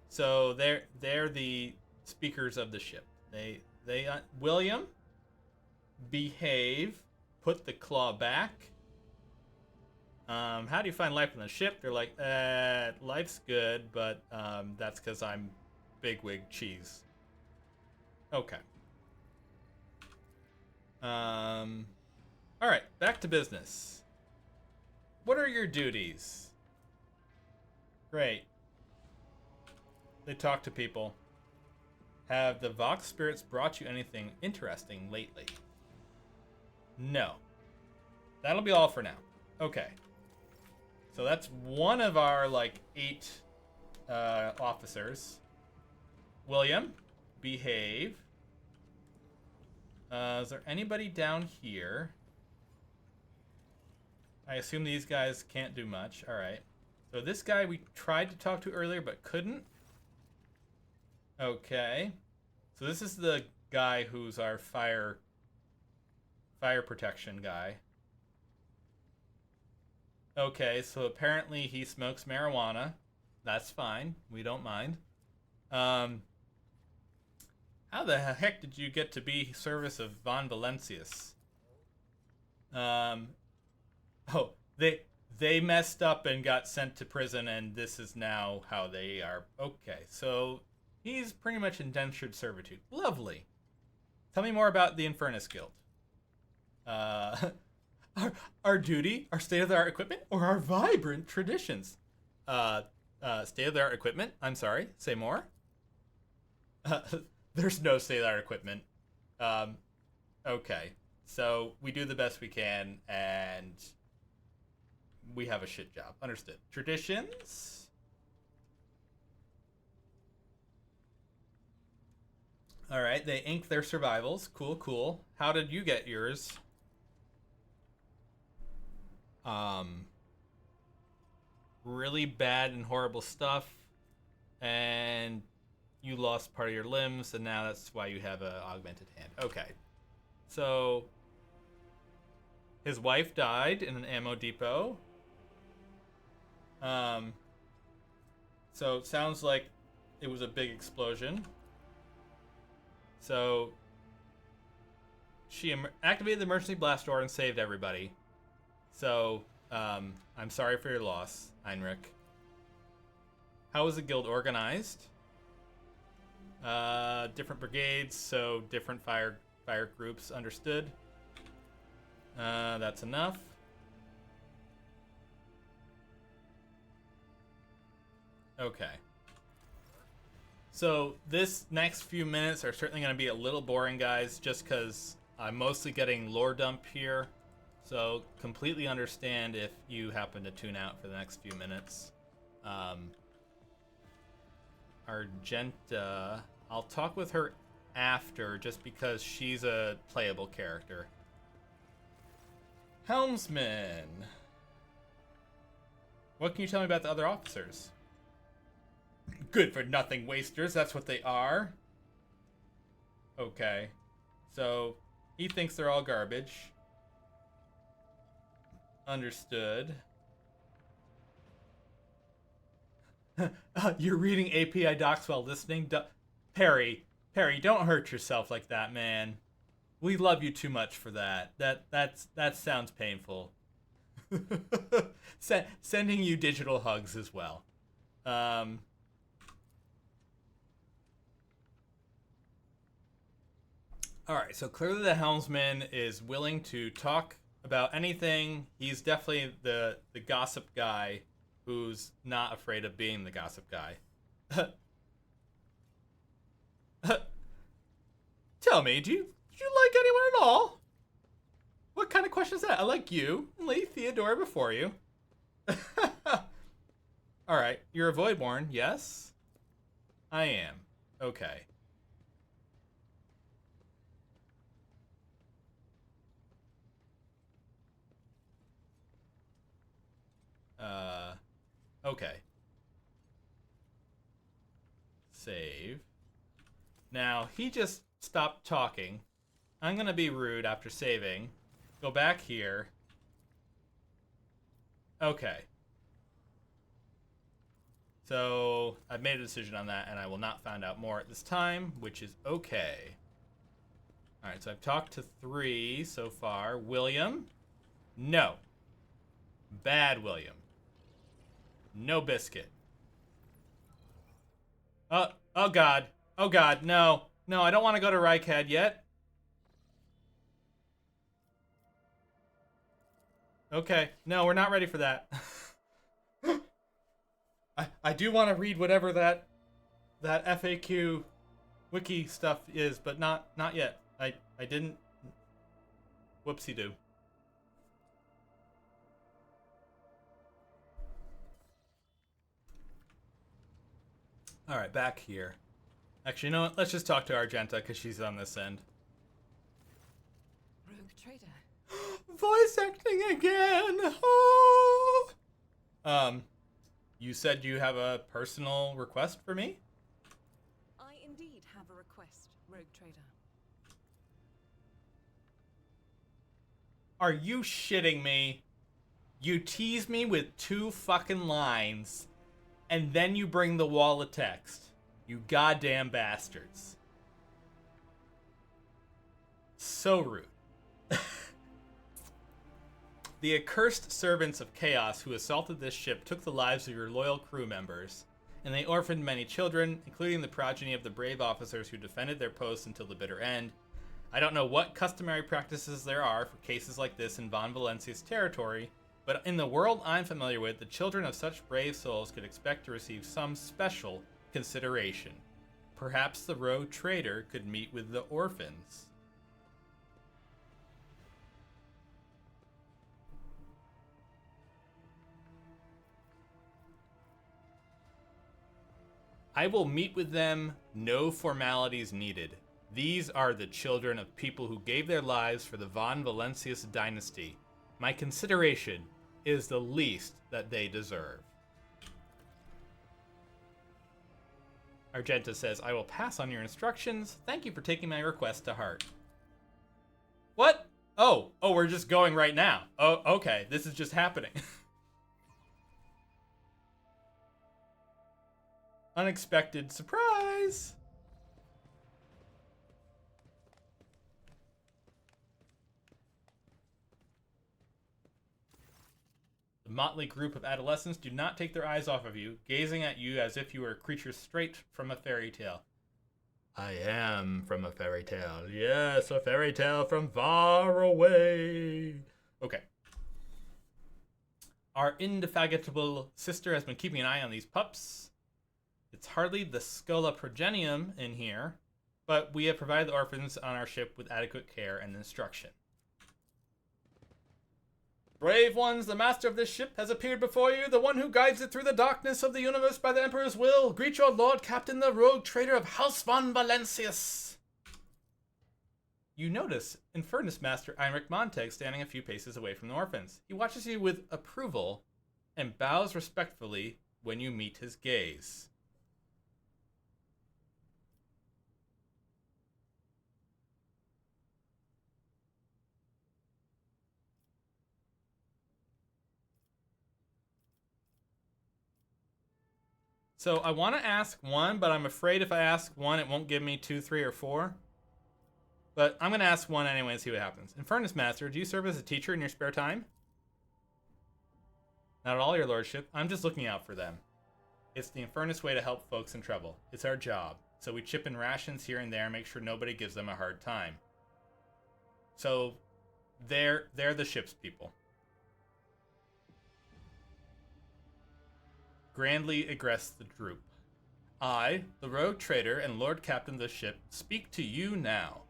So they're the speakers of the ship. They William, behave, put the claw back. How do you find life on the ship? They're like, life's good, but that's because I'm bigwig cheese. Okay. All right, back to business. What are your duties? Great. They talk to people. Have the Vox spirits brought you anything interesting lately? No. That'll be all for now. Okay. So that's one of our, 8 officers. William, behave. Is there anybody down here? I assume these guys can't do much. All right. So this guy we tried to talk to earlier but couldn't. Okay. So this is the guy who's our fire protection guy. Okay, so apparently he smokes marijuana. That's fine. We don't mind. Um, how the heck did you get to be service of Von Valencius? Um, oh, they messed up and got sent to prison, and this is now how they are. Okay, so he's pretty much indentured servitude. Lovely. Tell me more about the Infernus Guild. Uh, our duty, our state-of-the-art equipment, or our vibrant traditions? State-of-the-art equipment? I'm sorry, say more? There's no state-of-the-art equipment. Okay. So we do the best we can, and we have a shit job. Understood. Traditions? Alright, they ink their survivals. Cool, cool. How did you get yours? Really bad and horrible stuff, and you lost part of your limbs, and now that's why you have an augmented hand. Okay. So, his wife died in an ammo depot. So it sounds like it was a big explosion. So, she activated the emergency blast door and saved everybody. So, I'm sorry for your loss, Heinrich. How was the guild organized? Different brigades, so different fire groups. Understood. That's enough. Okay. So this next few minutes are certainly going to be a little boring, guys, just because I'm mostly getting lore dump here. So completely understand if you happen to tune out for the next few minutes. Argenta, I'll talk with her after just because she's a playable character. Helmsman. What can you tell me about the other officers? Good for nothing wasters, that's what they are. Okay. So, he thinks they're all garbage. Understood. You're reading API docs while listening? Perry, don't hurt yourself like that, man. We love you too much for that. That sounds painful. Sending you digital hugs as well. Alright, so clearly the helmsman is willing to talk about anything. He's definitely the gossip guy who's not afraid of being the gossip guy. Tell me, do you like anyone at all? What kind of question is that? I like you. Lay Theodora before you. Alright, you're a Voidborn, yes? I am. Okay. Okay. Save. Now, he just stopped talking. I'm gonna be rude after saving. Go back here. Okay. So, I've made a decision on that, and I will not find out more at this time, which is okay. Alright, so I've talked to 3 so far. William? No. Bad William. No biscuit. Oh god. Oh god, no. No, I don't want to go to Rykad yet. Okay, no, we're not ready for that. I do want to read whatever that FAQ wiki stuff is, but not yet. I didn't. Whoopsie-doo. All right, back here. Actually, you know what? Let's just talk to Argenta because she's on this end. Rogue trader. Voice acting again. Oh. You said you have a personal request for me? I indeed have a request, Rogue trader. Are you shitting me? You tease me with 2 fucking lines, and then you bring the wall of text. You goddamn bastards. So rude. The accursed servants of chaos who assaulted this ship took the lives of your loyal crew members, and they orphaned many children, including the progeny of the brave officers who defended their posts until the bitter end. I don't know what customary practices there are for cases like this in Von Valencia's territory, but in the world I'm familiar with, the children of such brave souls could expect to receive some special consideration. Perhaps the rogue trader could meet with the orphans. I will meet with them, no formalities needed. These are the children of people who gave their lives for the Von Valencius dynasty. My consideration is the least that they deserve. Argenta says, I will pass on your instructions. Thank you for taking my request to heart. What? Oh, we're just going right now. Oh, okay, this is just happening. Unexpected surprise! The motley group of adolescents do not take their eyes off of you, gazing at you as if you were a creature straight from a fairy tale. I am from a fairy tale. Yes, a fairy tale from far away. Okay. Our indefatigable sister has been keeping an eye on these pups. It's hardly the Scola Progenium in here, but we have provided the orphans on our ship with adequate care and instruction. Brave ones, the master of this ship has appeared before you, the one who guides it through the darkness of the universe by the Emperor's will. Greet your Lord Captain, the rogue trader of House von Valencius. You notice Infernus Master Heinrich Montag standing a few paces away from the orphans. He watches you with approval and bows respectfully when you meet his gaze. So I want to ask 1, but I'm afraid if I ask 1, it won't give me 2, 3, or 4. But I'm going to ask 1 anyway and see what happens. Infernus Master, do you serve as a teacher in your spare time? Not at all, your lordship. I'm just looking out for them. It's the Infernus way to help folks in trouble. It's our job. So we chip in rations here and there and make sure nobody gives them a hard time. So they're the ship's people. Grandly egress the group. I, the rogue trader and Lord Captain of the ship, speak to you now.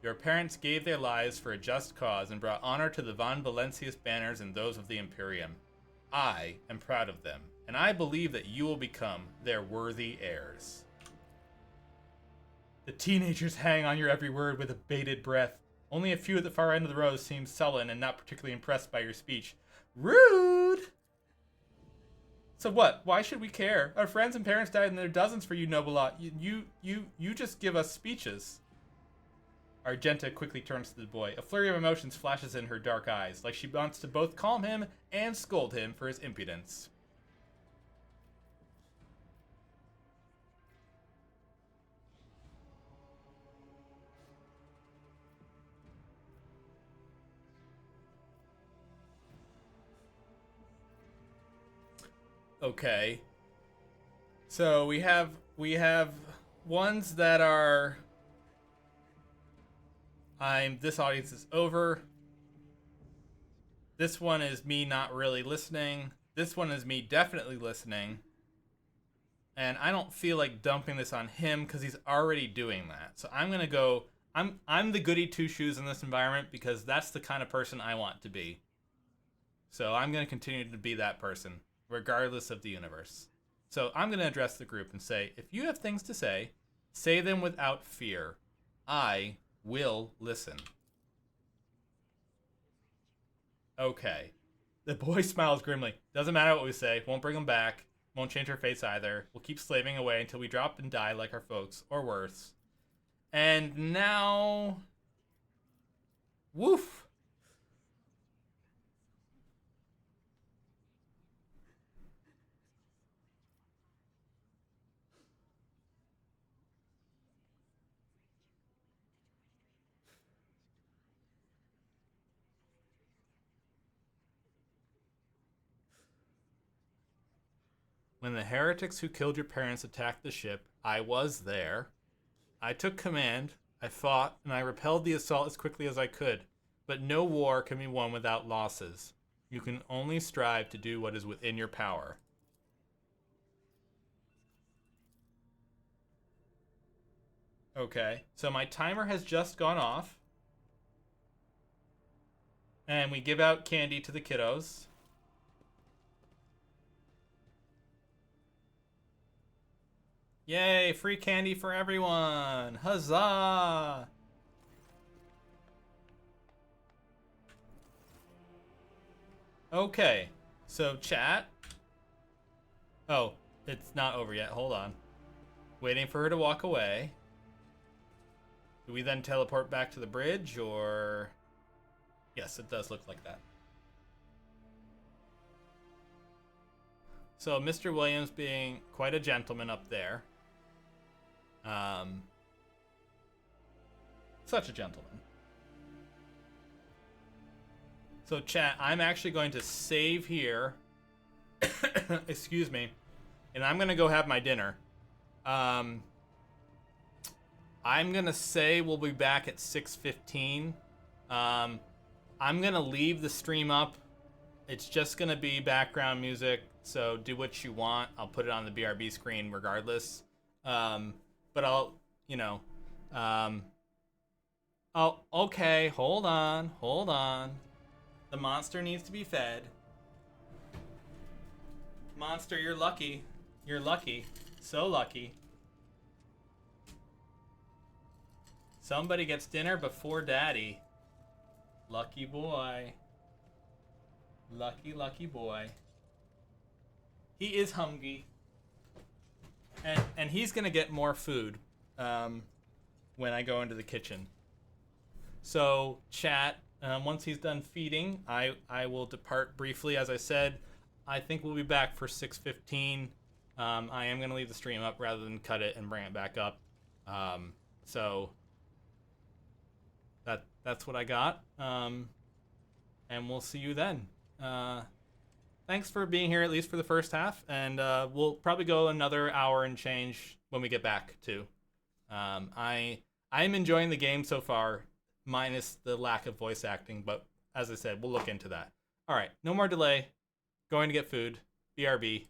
Your parents gave their lives for a just cause and brought honor to the Von Valencius banners and those of the Imperium. I am proud of them, and I believe that you will become their worthy heirs. The teenagers hang on your every word with a bated breath. Only a few at the far end of the row seem sullen and not particularly impressed by your speech. Rude! So what? Why should we care? Our friends and parents died in their dozens for you, noble lot. You just give us speeches. Argenta quickly turns to the boy. A flurry of emotions flashes in her dark eyes, like she wants to both calm him and scold him for his impudence. Okay. So we have ones that are this audience is over. This one is me not really listening. This one is me definitely listening. And I don't feel like dumping this on him because he's already doing that. So I'm gonna go. I'm the goody two shoes in this environment because that's the kind of person I want to be. So I'm gonna continue to be that person, regardless of the universe. So I'm going to address the group and say, if you have things to say, say them without fear. I will listen. Okay. The boy smiles grimly. Doesn't matter what we say. Won't bring him back. Won't change her face either. We'll keep slaving away until we drop and die like our folks, or worse. And now... Woof! When the heretics who killed your parents attacked the ship, I was there. I took command, I fought, and I repelled the assault as quickly as I could. But no war can be won without losses. You can only strive to do what is within your power. Okay, so my timer has just gone off. And we give out candy to the kiddos. Yay, free candy for everyone! Huzzah! Okay, so chat. Oh, it's not over yet. Hold on. Waiting for her to walk away. Do we then teleport back to the bridge, or... Yes, it does look like that. So Mr. Williams being quite a gentleman up there. Such a gentleman. So chat, I'm actually going to save here. Excuse me. And I'm going to go have my dinner. I'm going to say we'll be back at 6:15. I'm going to leave the stream up. It's just going to be background music, so do what you want. I'll put it on the BRB screen regardless. But I'll, oh, okay, hold on. The monster needs to be fed. Monster, you're lucky. You're lucky. So lucky. Somebody gets dinner before daddy. Lucky boy. Lucky boy. He is hungry. And he's gonna get more food when I go into the kitchen. So chat, once he's done feeding, I will depart briefly. As I said, I think we'll be back for 6:15. I am gonna leave the stream up rather than cut it and bring it back up. So that's what I got. And we'll see you then. Thanks for being here, at least for the first half, and we'll probably go another hour and change when we get back too. I'm enjoying the game so far, minus the lack of voice acting, but as I said, we'll look into that. All right, no more delay. Going to get food. BRB.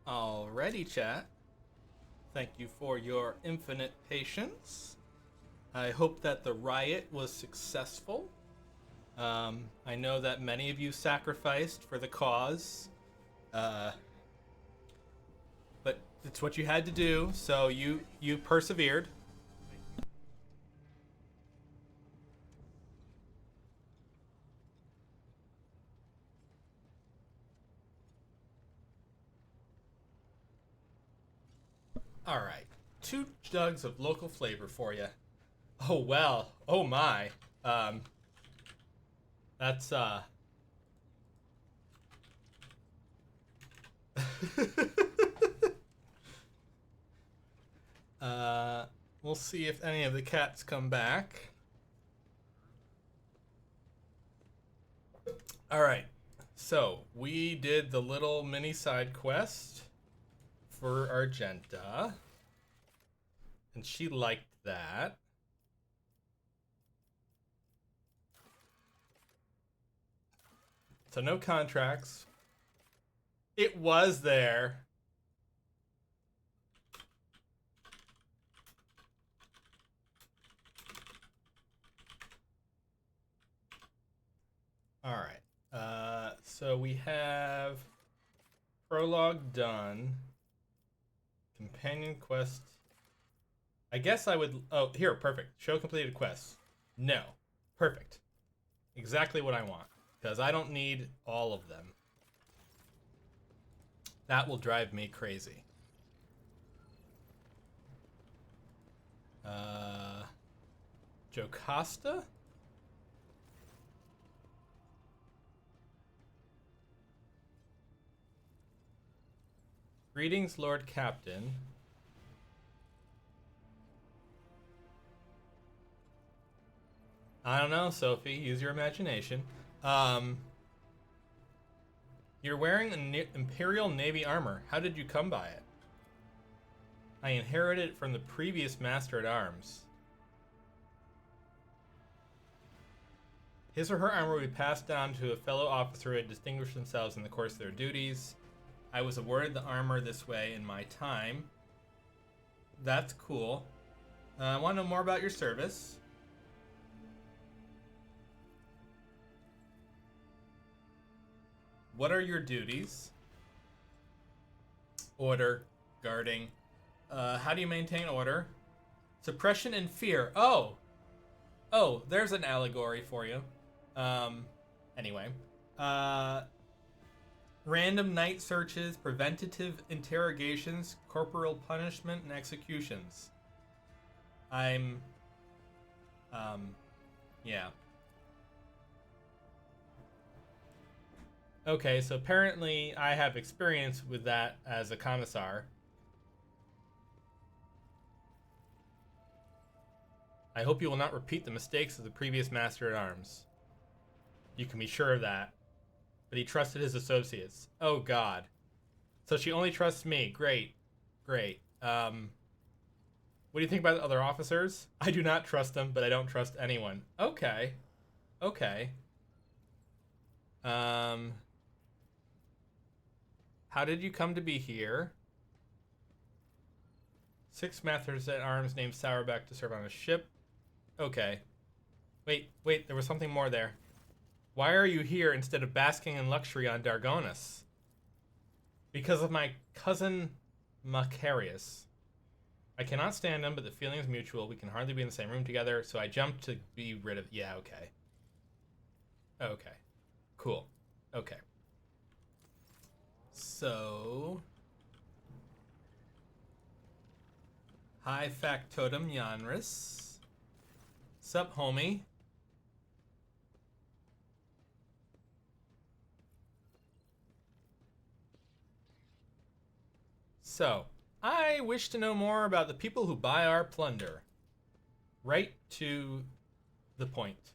Alrighty, chat. Thank you for your infinite patience. I hope that the riot was successful. I know that many of you sacrificed for the cause. But it's what you had to do, so you persevered. All right, 2 jugs of local flavor for you. Oh well, oh my. That's we'll see if any of the cats come back. All right, so we did the little mini side quest for Argenta, and she liked that. So no contracts. It was there. All right. So we have prologue done. Companion quest. I guess I would. Oh, here, perfect. Show completed quests. No, perfect. Exactly what I want, because I don't need all of them. That will drive me crazy. Jocasta? Greetings, Lord Captain. I don't know, Sophie. Use your imagination. You're wearing an Imperial Navy armor. How did you come by it? I inherited it from the previous Master at Arms. His or her armor will be passed down to a fellow officer who had distinguished themselves in the course of their duties. I was awarded the armor this way in my time. That's cool. I want to know more about your service. What are your duties? Order, guarding. How do you maintain order? Suppression and fear. Oh, there's an allegory for you. Anyway. Random night searches, preventative interrogations, corporal punishment, and executions. Yeah. Okay, so apparently I have experience with that as a commissar. I hope you will not repeat the mistakes of the previous Master at Arms. You can be sure of that. But he trusted his associates. Oh god. So she only trusts me. Great. Great. What do you think about the other officers? I do not trust them, but I don't trust anyone. Okay. Okay. How did you come to be here? 6 Masters at Arms named Sourbeck to serve on a ship. Okay. Wait, there was something more there. Why are you here instead of basking in luxury on Dargonus? Because of my cousin Macarius. I cannot stand him, but the feeling is mutual. We can hardly be in the same room together, so I jumped to be rid of... Yeah, okay. Okay. Cool. Okay. So... Hi, Factotum Yanris. Sup, homie? So, I wish to know more about the people who buy our plunder. Right to the point.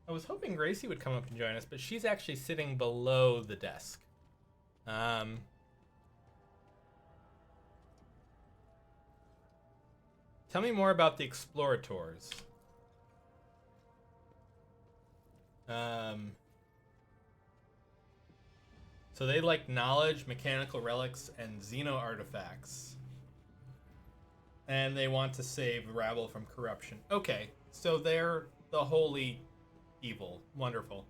I was hoping Gracie would come up and join us, but she's actually sitting below the desk. Tell me more about the Explorators. So they like knowledge, mechanical relics, and xeno artifacts. And they want to save the rabble from corruption. Okay, so they're the holy evil. Wonderful.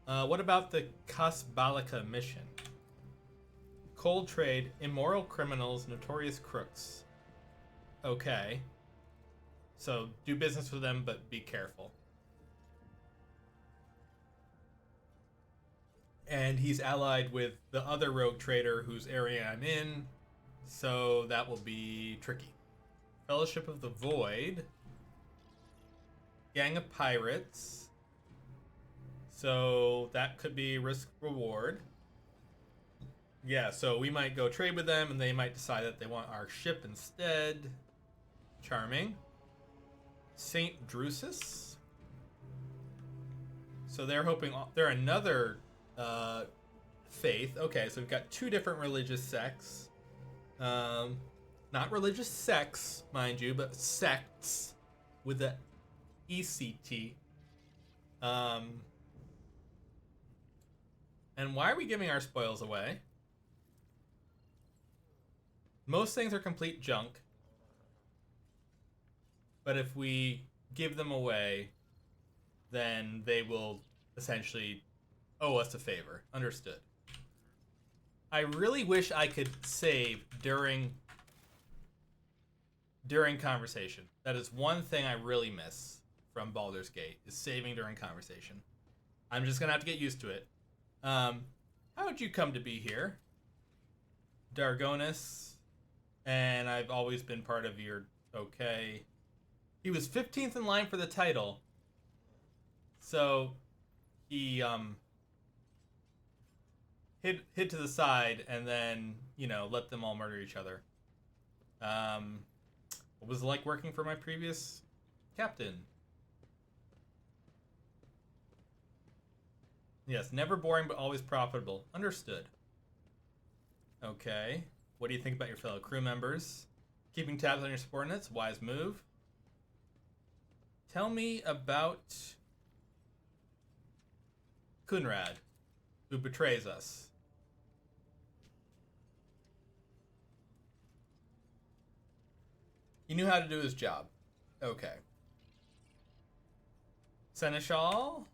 What about the Kasbalika mission? Cold trade, immoral criminals, notorious crooks. Okay. So do business with them, but be careful. And he's allied with the other rogue trader whose area I'm in, so that will be tricky. Fellowship of the Void. Gang of Pirates. So that could be risk reward. Yeah, so we might go trade with them and they might decide that they want our ship instead. Charming. Saint Drusus. So they're hoping they're another faith. Okay, so we've got two different religious sects. Not religious sects, mind you, but sects with the ECT. And why are we giving our spoils away? Most things are complete junk. But if we give them away, then they will essentially owe us a favor. Understood. I really wish I could save during conversation. That is one thing I really miss from Baldur's Gate, is saving during conversation. I'm just gonna have to get used to it. How would you come to be here? Dargonis, and I've always been part of your... Okay. He was 15th in line for the title. So, he, hid to the side and then, let them all murder each other. What was it like working for my previous captain? Yes, never boring but always profitable. Understood. Okay. What do you think about your fellow crew members? Keeping tabs on your subordinates, wise move. Tell me about Kunrad, who betrays us. He knew how to do his job. Okay. Seneschal?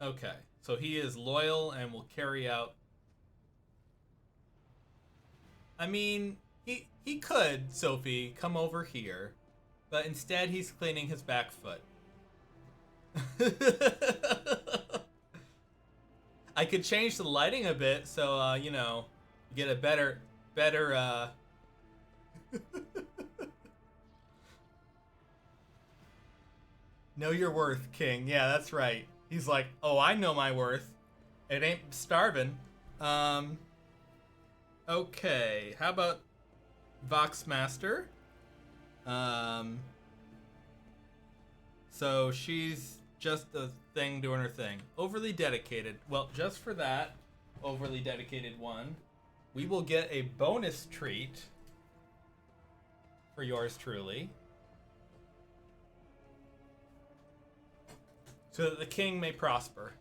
Okay. So he is loyal and will carry out... I mean, he could, Sophie, come over here. But instead he's cleaning his back foot. I could change the lighting a bit so, get a better, Know your worth, King. Yeah, that's right. He's like, oh, I know my worth. It ain't starving. Okay. How about Voxmaster? So she's just a thing doing her thing. Overly dedicated. Well, just for that overly dedicated one, we will get a bonus treat for yours truly. So that the king may prosper.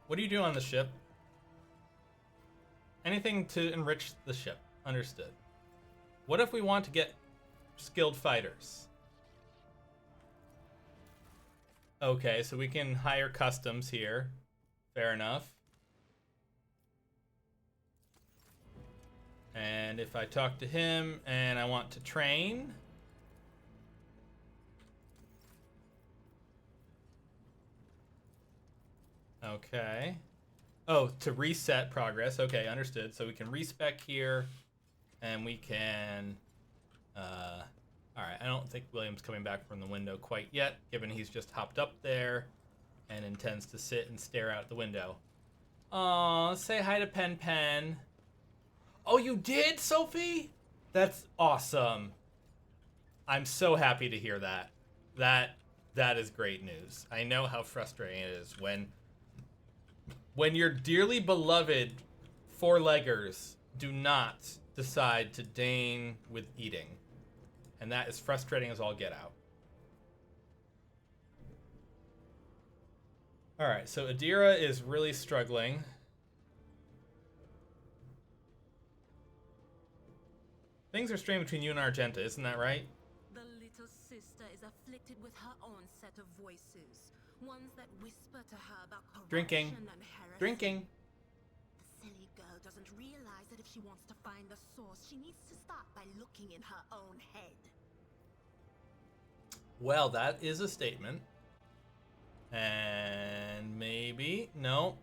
What do you do on the ship? Anything to enrich the ship. Understood. What if we want to get skilled fighters? Okay, so we can hire customs here. Fair enough. And if I talk to him and I want to train... Okay. Oh, to reset progress. Okay, understood. So we can respec here, and we can... Alright, I don't think William's coming back from the window quite yet, given he's just hopped up there and intends to sit and stare out the window. Aw, say hi to Pen Pen. Oh, you did, Sophie? That's awesome. I'm so happy to hear that. That is great news. I know how frustrating it is when your dearly beloved four-leggers do not decide to deign with eating. And that is frustrating as all get out. All right, so Adira is really struggling. Things are strained between you and Argenta, isn't that right? The little sister is afflicted with her own set of voices. Ones that whisper to her about corruption Drinking. and heresy. Drinking. The silly girl doesn't realize that if she wants to find the source, she needs to start by looking in her own head. Well, that is a statement. And maybe... No.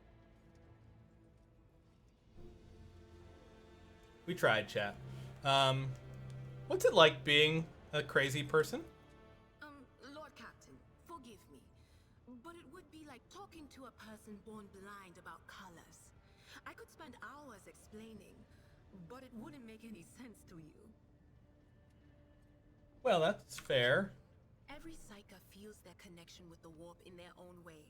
We tried, chat. What's it like being a crazy person? Lord Captain, forgive me, but it would be like talking to a person born blind about colors. I could spend hours explaining, but it wouldn't make any sense to you. Well, that's fair. Every Psyker feels their connection with the warp in their own way.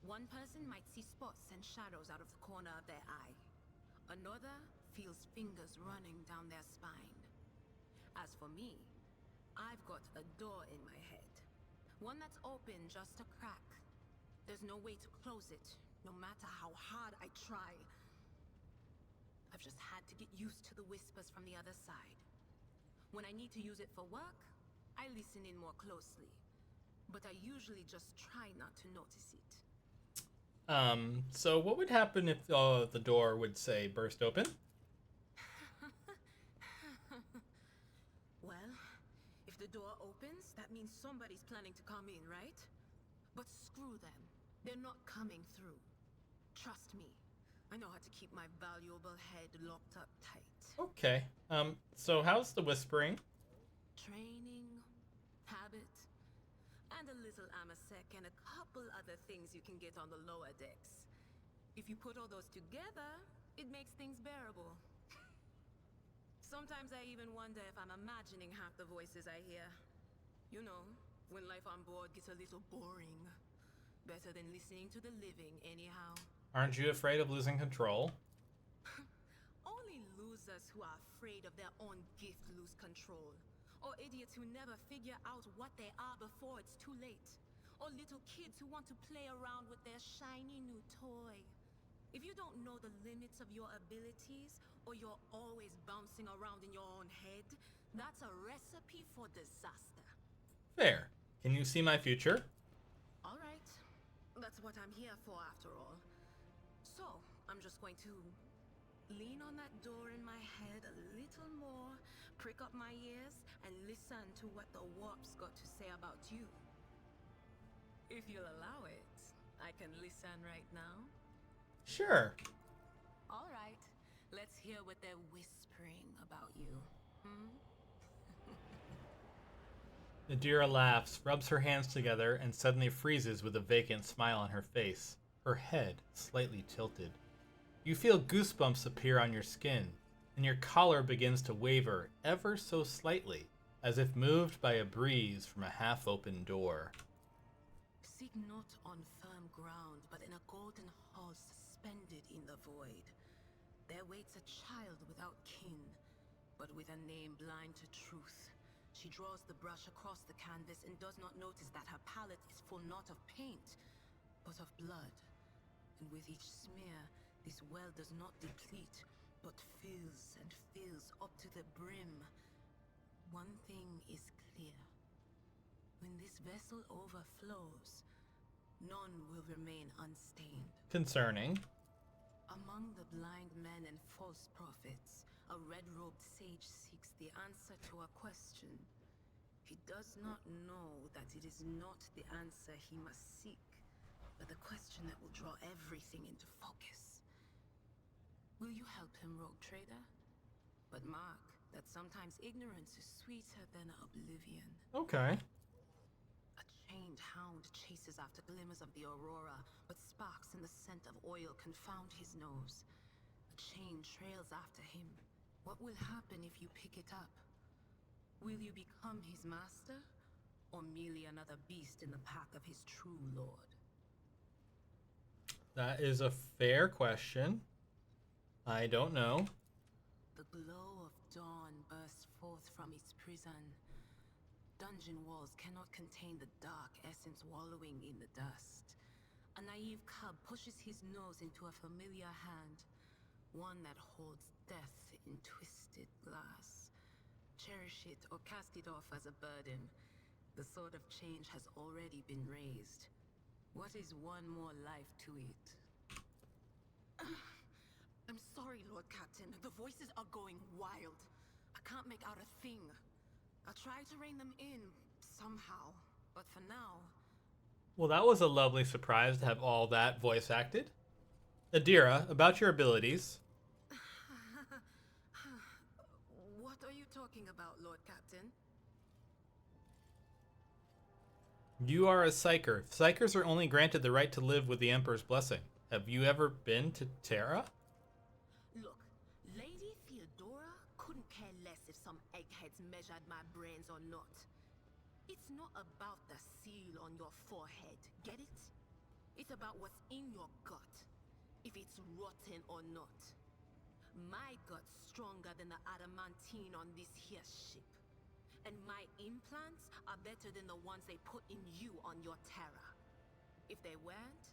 One person might see spots and shadows out of the corner of their eye. Another feels fingers running down their spine. As for me, I've got a door in my head. One that's open just a crack. There's no way to close it, no matter how hard I try. I've just had to get used to the whispers from the other side. When I need to use it for work, I listen in more closely. But I usually just try not to notice it. So what would happen if the door would say burst open? Well, if the door opens, that means somebody's planning to come in, right? But screw them. They're not coming through. Trust me. I know how to keep my valuable head locked up tight. Okay. So how's the whispering? Training, habit, and a little amasec and a couple other things you can get on the lower decks. If you put all those together, it makes things bearable. Sometimes I even wonder if I'm imagining half the voices I hear. You know, when life on board gets a little boring. Better than listening to the living, anyhow. Aren't you afraid of losing control? Only losers who are afraid of their own gift lose control. Or idiots who never figure out what they are before it's too late. Or little kids who want to play around with their shiny new toy. If you don't know the limits of your abilities, or you're always bouncing around in your own head, that's a recipe for disaster. Fair. Can you see my future? Alright. That's what I'm here for after all. So, I'm just going to lean on that door in my head a little more, prick up my ears, and listen to what the warp's got to say about you. If you'll allow it, I can listen right now. Sure. Alright, let's hear what they're whispering about you. Nadira laughs, rubs her hands together, and suddenly freezes with a vacant smile on her face, her head slightly tilted. You feel goosebumps appear on your skin, and your collar begins to waver ever so slightly, as if moved by a breeze from a half-open door. Seek not on firm ground, but in a golden hall suspended in the void. There waits a child without kin, but with a name blind to truth. She draws the brush across the canvas and does not notice that her palette is full not of paint, but of blood. And with each smear, this well does not deplete, but fills and fills up to the brim. One thing is clear. When this vessel overflows, none will remain unstained. Concerning. Among the blind men and false prophets, a red-robed sage seeks the answer to a question. He does not know that it is not the answer he must seek, but the question that will draw everything into focus. Will you help him, Rogue Trader? But mark that sometimes ignorance is sweeter than oblivion. Okay. A chained hound chases after glimmers of the aurora, but sparks in the scent of oil confound his nose. A chain trails after him. What will happen if you pick it up? Will you become his master, or merely another beast in the pack of his true lord? That is a fair question. I don't know. The glow of dawn bursts forth from its prison. Dungeon walls cannot contain the dark essence wallowing in the dust. A naive cub pushes his nose into a familiar hand, one that holds death in twisted glass. Cherish it or cast it off as a burden. The sword of change has already been raised. What is one more life to it? I'm sorry, Lord Captain. The voices are going wild. I can't make out a thing. I'll try to rein them in somehow, but for now... Well, that was a lovely surprise to have all that voice acted. Adira, about your abilities. What are you talking about, Lord Captain? You are a Psyker. Psykers are only granted the right to live with the Emperor's blessing. Have you ever been to Terra? Look, Lady Theodora couldn't care less if some eggheads measured my brains or not. It's not about the seal on your forehead, get it? It's about what's in your gut, if it's rotten or not. My gut's stronger than the adamantine on this here ship. And my implants are better than the ones they put in you on your Terra. If they weren't,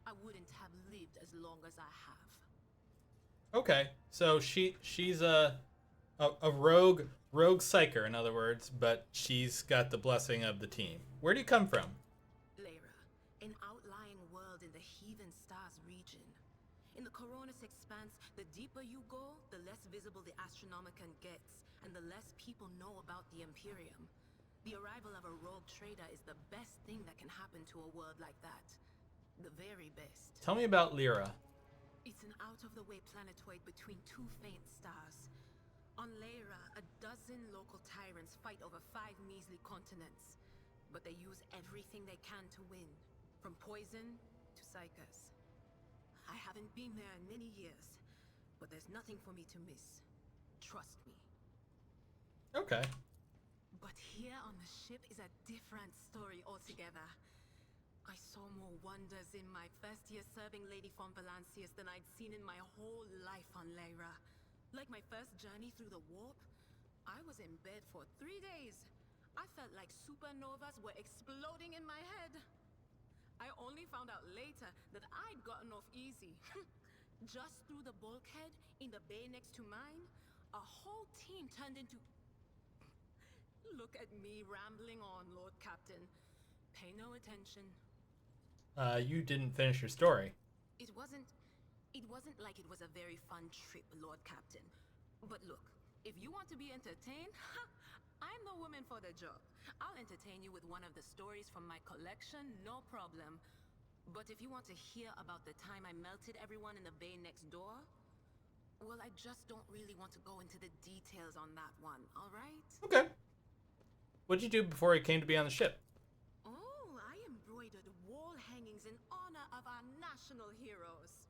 I wouldn't have lived as long as I have. Okay, so she's a rogue Psyker, in other words, but she's got the blessing of the team. Where do you come from? Lyra, an outlying world in the Heathen Stars region. In the Coronis Expanse, the deeper you go, the less visible the Astronomicon gets, and the less people know about the Imperium. The arrival of a rogue trader is the best thing that can happen to a world like that. The very best. Tell me about Lyra. It's an out-of-the-way planetoid between two faint stars. On Lyra, a dozen local tyrants fight over 5 measly continents. But they use everything they can to win, from poison to psychers. I haven't been there in many years, but there's nothing for me to miss. Trust me. Okay. But here on the ship is a different story altogether. I saw more wonders in my first year serving Lady von Valancius than I'd seen in my whole life on Lyra. Like my first journey through the warp, I was in bed for 3 days. I felt like supernovas were exploding in my head. I only found out later that I'd gotten off easy. Just through the bulkhead in the bay next to mine, a whole team turned into... Look at me rambling on, Lord Captain. Pay no attention. You didn't finish your story. It wasn't like it was a very fun trip, Lord Captain. But look, if you want to be entertained, I'm the woman for the job. I'll entertain you with one of the stories from my collection, no problem. But if you want to hear about the time I melted everyone in the bay next door, well, I just don't really want to go into the details on that one, all right? Okay. What'd you do before you came to be on the ship? Oh, I embroidered wall hangings in honor of our national heroes.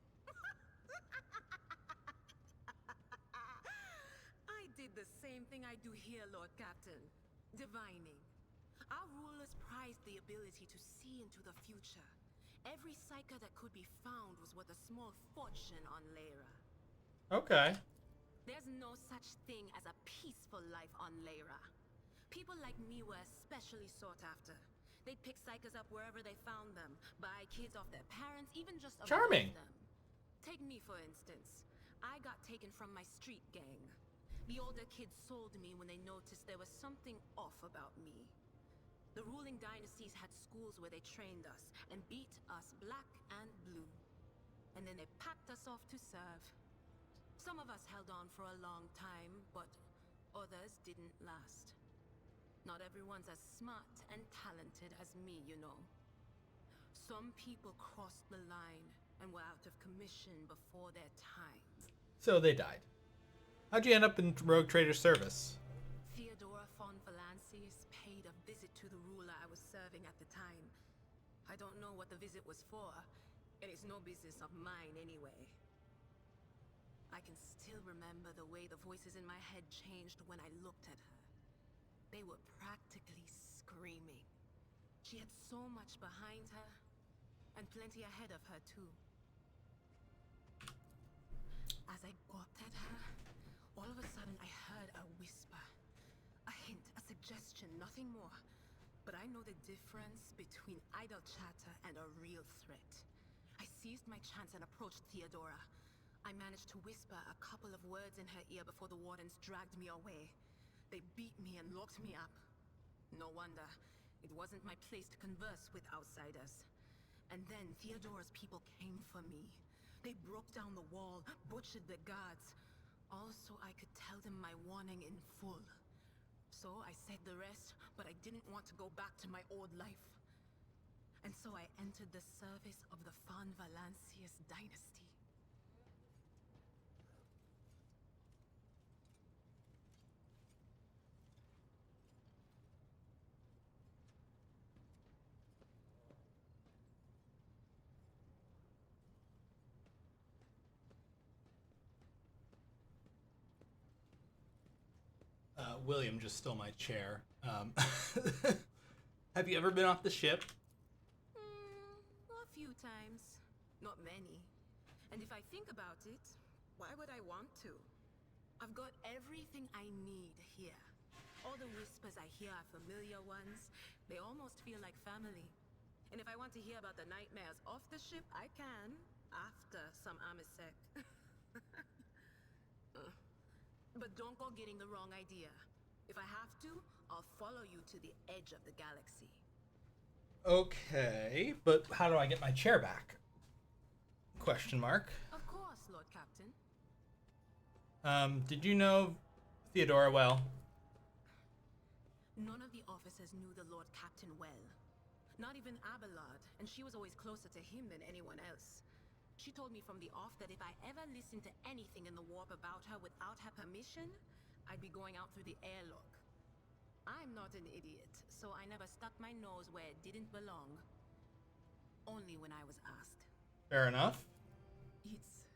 I did the same thing I do here, Lord Captain. Divining. Our rulers prized the ability to see into the future. Every psyker that could be found was worth a small fortune on Lyra. Okay. There's no such thing as a peaceful life on Lyra. People like me were especially sought after. They'd pick psychers up wherever they found them, buy kids off their parents, even just abuse Charming. them. Take me, for instance. I got taken from my street gang. The older kids sold me when they noticed there was something off about me. The ruling dynasties had schools where they trained us and beat us black and blue. And then they packed us off to serve. Some of us held on for a long time, but others didn't last. Not everyone's as smart and talented as me, you know. Some people crossed the line and were out of commission before their time. So they died. How'd you end up in Rogue Trader service? Theodora von Valancius paid a visit to the ruler I was serving at the time. I don't know what the visit was for, and it's no business of mine anyway. I can still remember the way the voices in my head changed when I looked at her. They were practically screaming. She had so much behind her, and plenty ahead of her too. As I gawped at her, all of a sudden I heard a whisper. A hint, a suggestion, nothing more. But I know the difference between idle chatter and a real threat. I seized my chance and approached Theodora. I managed to whisper a couple of words in her ear before the wardens dragged me away. They beat me and locked me up. No wonder. It wasn't my place to converse with outsiders. And then Theodora's people came for me. They broke down the wall, butchered the guards. Also, I could tell them my warning in full. So I said the rest, but I didn't want to go back to my old life. And so I entered the service of the Von Valancius dynasty. William just stole my chair. Have you ever been off the ship? A few times. Not many. And if I think about it, why would I want to? I've got everything I need here. All the whispers I hear are familiar ones. They almost feel like family. And if I want to hear about the nightmares off the ship, I can. After some Amisec. But don't go getting the wrong idea. If I have to, I'll follow you to the edge of the galaxy. Okay, but how do I get my chair back? Question mark. Of course, Lord Captain. Did you know Theodora well? None of the officers knew the Lord Captain well. Not even Abelard, and she was always closer to him than anyone else. She told me from the off that if I ever listened to anything in the warp about her without her permission, I'd be going out through the airlock. I'm not an idiot, so I never stuck my nose where it didn't belong. Only when I was asked. Fair enough. It's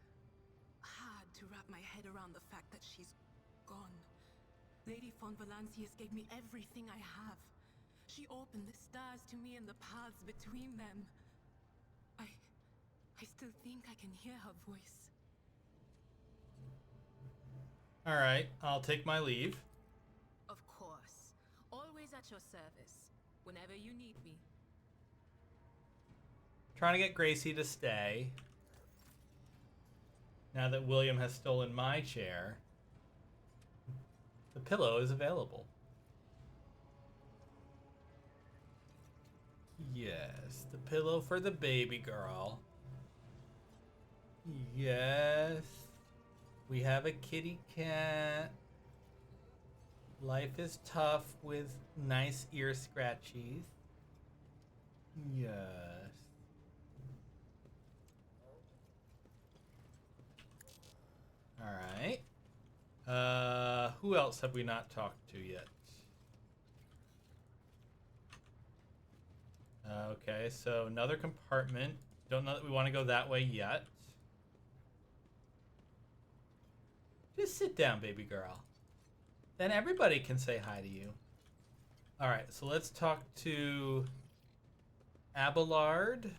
hard to wrap my head around the fact that she's gone. Lady Von Valancius gave me everything I have. She opened the stars to me and the paths between them. I still think I can hear her voice. All right, I'll take my leave. Of course. Always at your service. Whenever you need me. Trying to get Gracie to stay. Now that William has stolen my chair, the pillow is available. Yes, the pillow for the baby girl. Yes. We have a kitty cat. Life is tough with nice ear scratchies. Yes. Alright. Who else have we not talked to yet? Okay, so another compartment. Don't know that we want to go that way yet. Just sit down, baby girl. Then everybody can say hi to you. Alright, so let's talk to Abelard.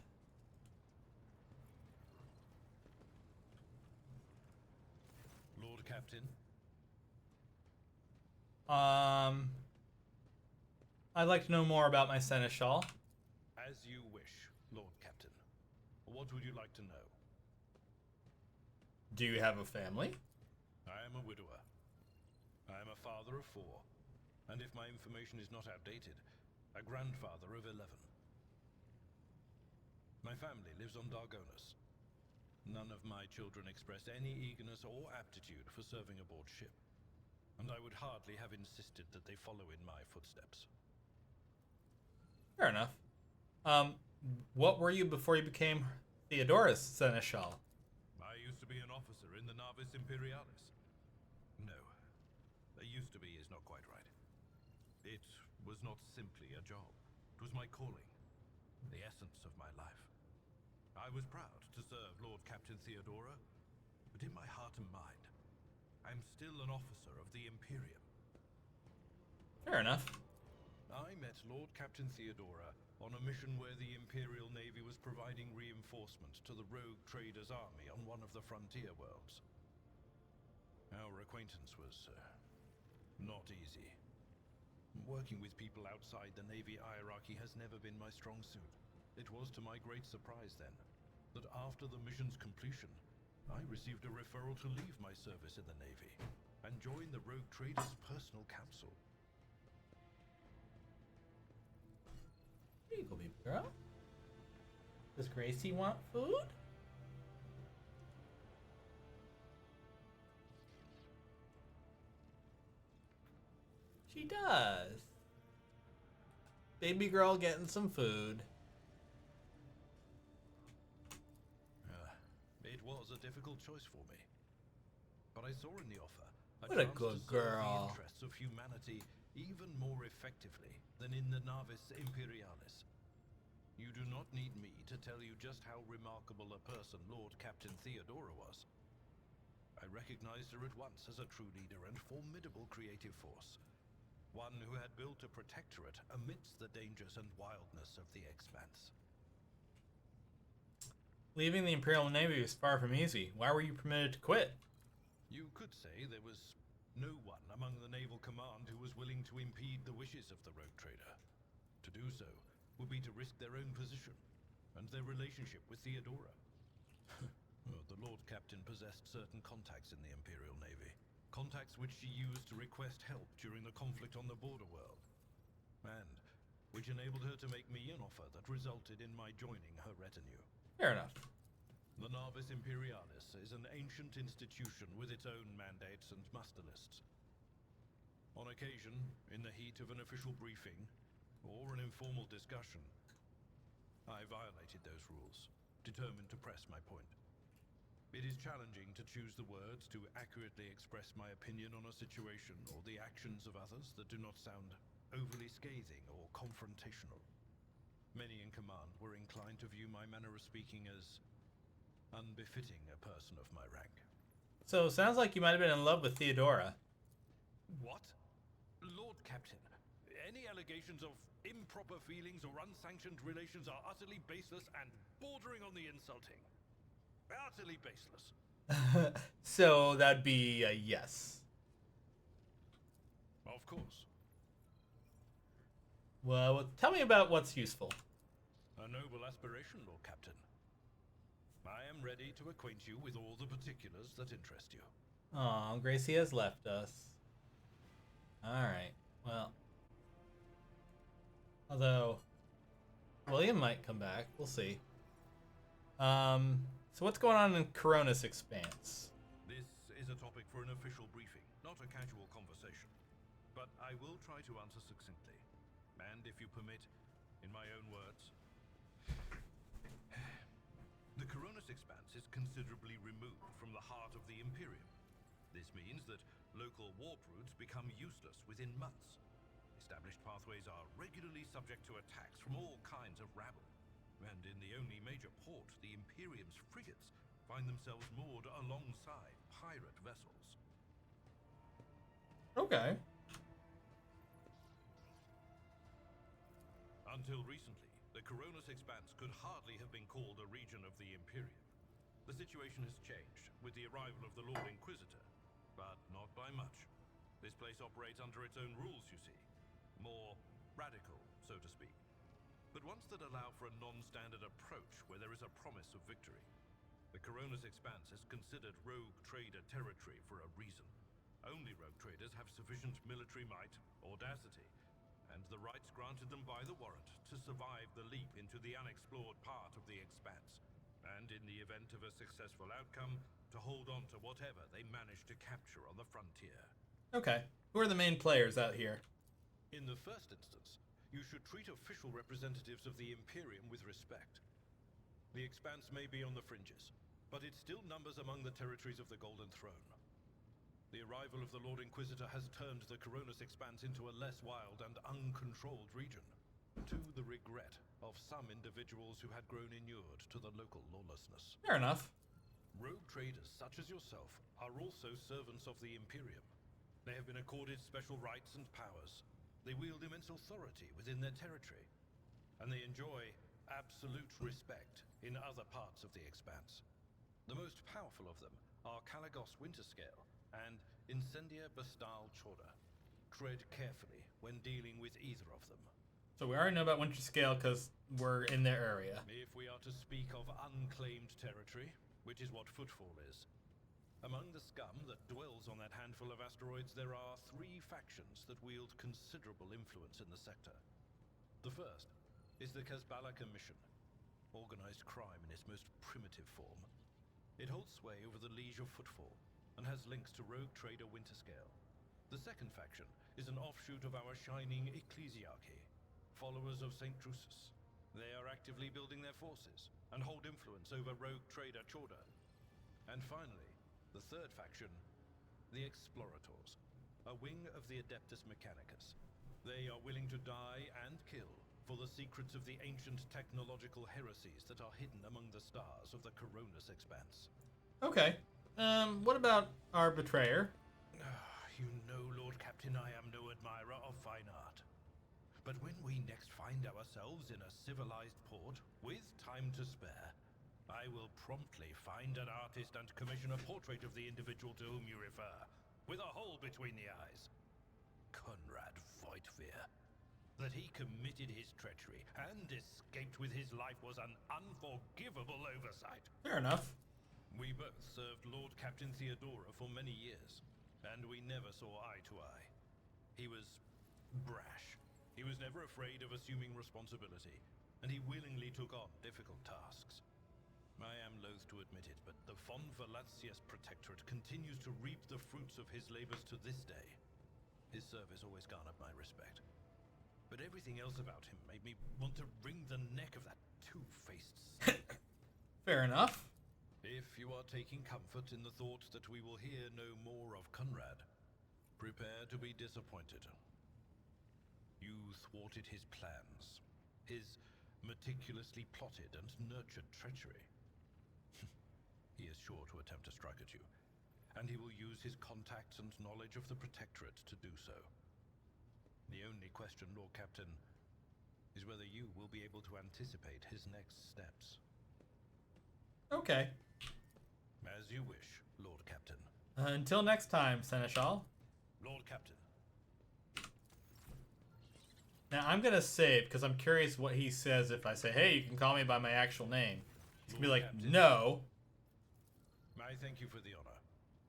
Lord Captain. I'd like to know more about my seneschal. As you wish, Lord Captain. What would you like to know? Do you have a family? I am a widower. I am a father of 4. And if my information is not outdated, a grandfather of 11. My family lives on Dargonus. None of my children express any eagerness or aptitude for serving aboard ship. And I would hardly have insisted that they follow in my footsteps. Fair enough. What were you before you became Theodora's seneschal? I used to be an officer in the Navis Imperialis. No, a used to be is not quite right. It was not simply a job. It was my calling, the essence of my life. I was proud to serve Lord Captain Theodora, but in my heart and mind, I'm still an officer of the Imperium. Fair enough. I met Lord Captain Theodora on a mission where the Imperial Navy was providing reinforcement to the rogue traders' army on one of the frontier worlds. Our acquaintance was not easy. Working with people outside the Navy hierarchy has never been my strong suit. It was to my great surprise then that after the mission's completion, I received a referral to leave my service in the Navy and join the Rogue Trader's personal council. Here you go, baby girl. Does Gracie want food? She does. Baby girl getting some food. It was a difficult choice for me. But I saw in the offer What a chance good to serve girl. the interests of humanity even more effectively than in the Navis Imperialis. You do not need me to tell you just how remarkable a person Lord Captain Theodora was. I recognized her at once as a true leader and formidable creative force. One who had built a protectorate amidst the dangers and wildness of the Expanse. Leaving the Imperial Navy was far from easy. Why were you permitted to quit? You could say there was no one among the naval command who was willing to impede the wishes of the Rogue Trader. To do so would be to risk their own position and their relationship with Theodora. Well, the Lord Captain possessed certain contacts in the Imperial Navy. Contacts which she used to request help during the conflict on the border world. And which enabled her to make me an offer that resulted in my joining her retinue. Fair enough. The Navis Imperialis is an ancient institution with its own mandates and muster lists. On occasion, in the heat of an official briefing, or an informal discussion, I violated those rules, determined to press my point. It is challenging to choose the words to accurately express my opinion on a situation or the actions of others that do not sound overly scathing or confrontational. Many in command were inclined to view my manner of speaking as unbefitting a person of my rank. So, sounds like you might have been in love with Theodora. What? Lord Captain, any allegations of improper feelings or unsanctioned relations are utterly baseless and bordering on the insulting. Utterly baseless. So, that'd be a yes. Of course. Well, tell me about what's useful. A noble aspiration, Lord Captain. I am ready to acquaint you with all the particulars that interest you. Aw, Gracie has left us. Alright, well. Although, William might come back. We'll see. So what's going on in Coronis Expanse? This is a topic for an official briefing, not a casual conversation. But I will try to answer succinctly. And if you permit, in my own words. The Coronis Expanse is considerably removed from the heart of the Imperium. This means that local warp routes become useless within months. Established pathways are regularly subject to attacks from all kinds of rabble. And in the only major port, the Imperium's frigates find themselves moored alongside pirate vessels. Okay. Until recently, the Coronis Expanse could hardly have been called a region of the Imperium. The situation has changed with the arrival of the Lord Inquisitor, but not by much. This place operates under its own rules, you see. More radical, so to speak. But ones that allow for a non-standard approach where there is a promise of victory. The Coronis Expanse is considered rogue trader territory for a reason. Only rogue traders have sufficient military might, audacity, and the rights granted them by the warrant to survive the leap into the unexplored part of the Expanse, and in the event of a successful outcome, to hold on to whatever they manage to capture on the frontier. Okay. Who are the main players out here? In the first instance, you should treat official representatives of the Imperium with respect. The Expanse may be on the fringes, but it still numbers among the territories of the Golden Throne. The arrival of the Lord Inquisitor has turned the Coronis Expanse into a less wild and uncontrolled region, to the regret of some individuals who had grown inured to the local lawlessness. Fair enough. Rogue traders such as yourself are also servants of the Imperium. They have been accorded special rights and powers. They wield immense authority within their territory, and they enjoy absolute respect in other parts of the Expanse. The most powerful of them are Kalagos Winterscale and Incendia Bastal Chorda. Tread carefully when dealing with either of them. So we already know about Winterscale because we're in their area. If we are to speak of unclaimed territory, which is what Footfall is, among the scum that dwells on that handful of asteroids, there are 3 factions that wield considerable influence in the sector. The first is the Kazbalaka Mission, organized crime in its most primitive form. It holds sway over the Liege of Footfall and has links to rogue trader Winterscale. The second faction is an offshoot of our shining ecclesiarchy, followers of St. Drusus. They are actively building their forces and hold influence over rogue trader Chorda. And finally, the third faction, the Explorators, a wing of the Adeptus Mechanicus. They are willing to die and kill for the secrets of the ancient technological heresies that are hidden among the stars of the Coronis Expanse. Okay. What about our betrayer? You know, Lord Captain, I am no admirer of fine art. But when we next find ourselves in a civilized port with time to spare, I will promptly find an artist and commission a portrait of the individual to whom you refer, with a hole between the eyes. Conrad Voigtveer. That he committed his treachery and escaped with his life was an unforgivable oversight. Fair enough. We both served Lord Captain Theodora for many years, and we never saw eye to eye. He was brash. He was never afraid of assuming responsibility, and he willingly took on difficult tasks. I am loath to admit it, but the Von Valancius Protectorate continues to reap the fruits of his labors to this day. His service always garnered my respect. But everything else about him made me want to wring the neck of that two-faced snake. Fair enough. If you are taking comfort in the thought that we will hear no more of Conrad, prepare to be disappointed. You thwarted his plans, his meticulously plotted and nurtured treachery. He is sure to attempt to strike at you, and he will use his contacts and knowledge of the Protectorate to do so. The only question, Lord Captain, is whether you will be able to anticipate his next steps. Okay. As you wish, Lord Captain. Until next time, Seneschal. Lord Captain. Now, I'm going to save, because I'm curious what he says if I say, hey, you can call me by my actual name. He's going to be like, Captain. no. I thank you for the honor,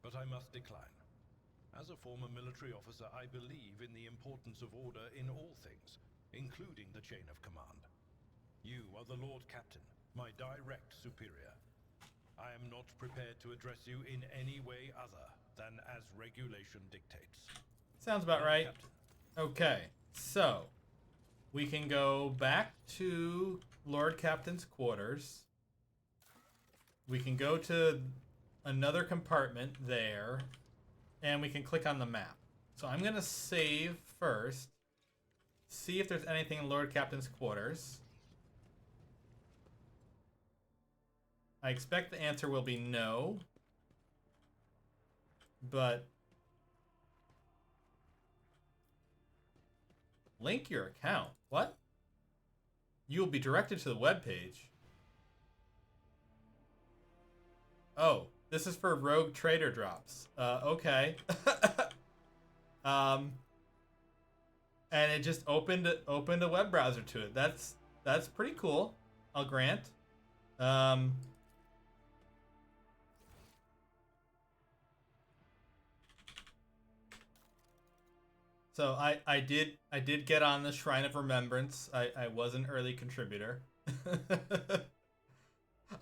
but I must decline. As a former military officer, I believe in the importance of order in all things, including the chain of command. You are the Lord Captain, my direct superior. I am not prepared to address you in any way other than as regulation dictates. Sounds about Lord right. Captain. Okay, so we can go back to Lord Captain's quarters. We can go to another compartment there, and we can click on the map. So I'm going to save first, see if there's anything in Lord Captain's quarters. I expect the answer will be no, but link your account. What? You will be directed to the webpage. Oh, this is for rogue trader drops. Okay. And it just opened a web browser to it. That's pretty cool. I'll grant. So I did get on the Shrine of Remembrance. I was an early contributor.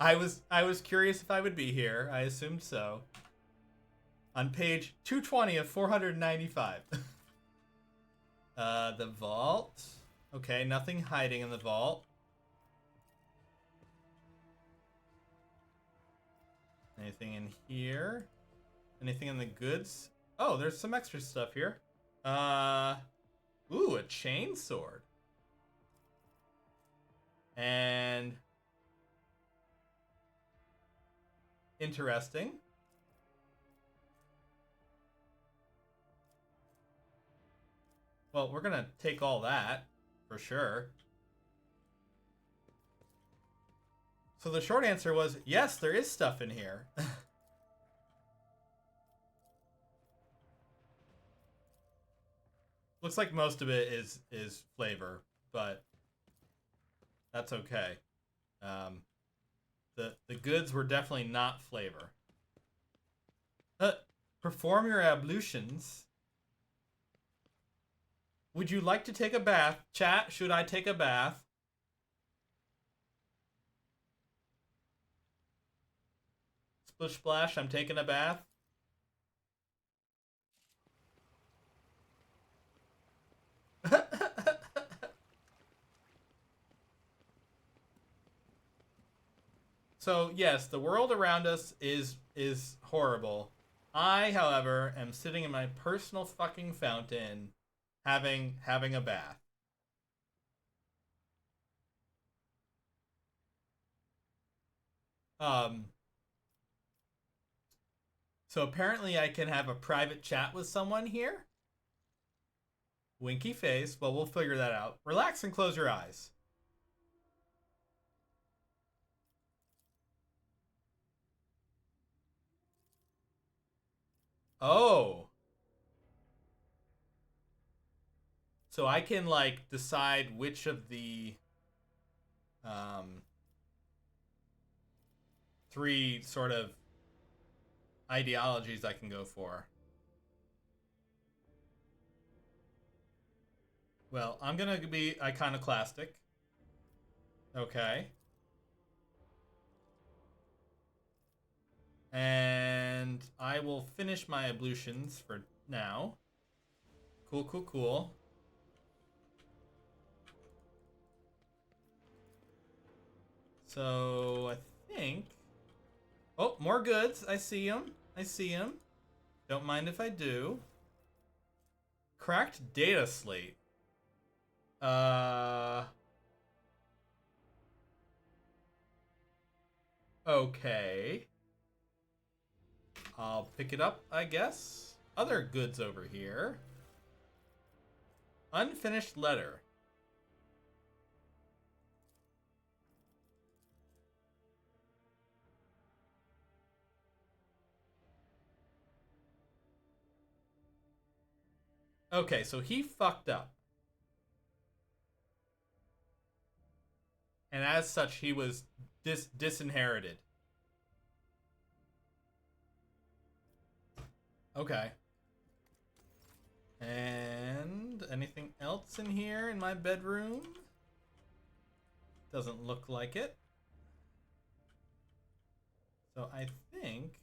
I was curious if I would be here. I assumed so. On page 220 of 495. The vault. Okay, nothing hiding in the vault. Anything in here? Anything in the goods? Oh, there's some extra stuff here. Ooh, a chain sword. And interesting. Well, we're gonna take all that for sure. So the short answer was yes, there is stuff in here. Looks like most of it is flavor. but that's okay. The goods were definitely not flavor. Perform your ablutions. Would you like to take a bath? Chat, should I take a bath? Splish splash, I'm taking a bath. So, yes, the world around us is horrible. I, however, am sitting in my personal fucking fountain having a bath. So apparently I can have a private chat with someone here. Winky face. Well, we'll figure that out. Relax and close your eyes. Oh. So I can like decide which of the three sort of ideologies I can go for. Well, I'm gonna be iconoclastic. Okay. And I will finish my ablutions for now. Cool, cool, cool. So I think... Oh, more goods. I see them. I see them. Don't mind if I do. Cracked data slate. Okay. I'll pick it up, I guess. Other goods over here. Unfinished letter. Okay, so he fucked up. And as such, he was disinherited. Okay. And anything else in here in my bedroom? Doesn't look like it. So I think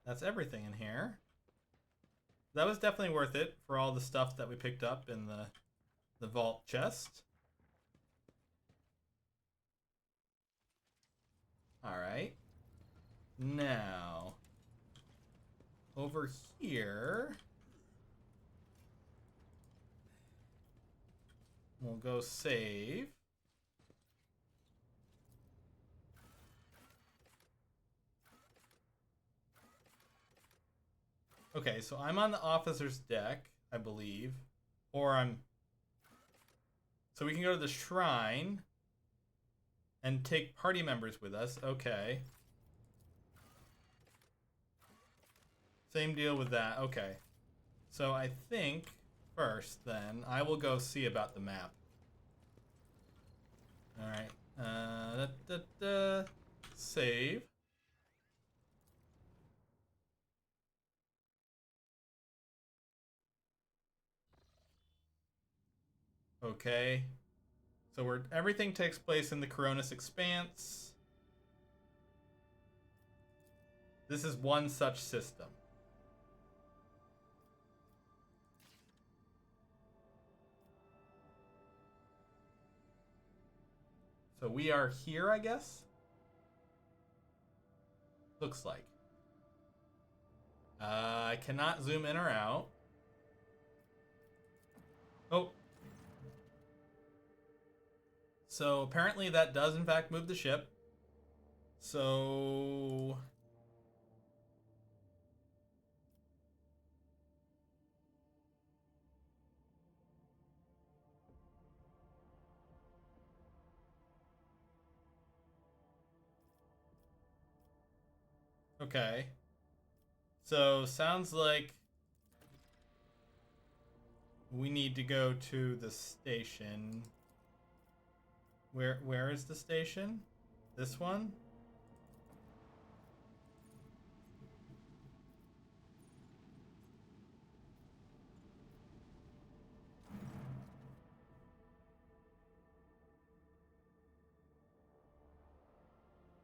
that's everything in here. That was definitely worth it for all the stuff that we picked up in the vault chest. All right. Now, over here, we'll go save. Okay, so I'm on the officer's deck, I believe. Or I'm... So we can go to the shrine and take party members with us. Okay. Same deal with that. Okay. So I think first then I will go see about the map. All right. Save. Okay. So everything takes place in the Coronis Expanse. This is one such system. So we are here, I guess? Looks like. I cannot zoom in or out. Oh. So apparently that does in fact move the ship. So... Okay. So sounds like we need to go to the station. Where is the station? This one?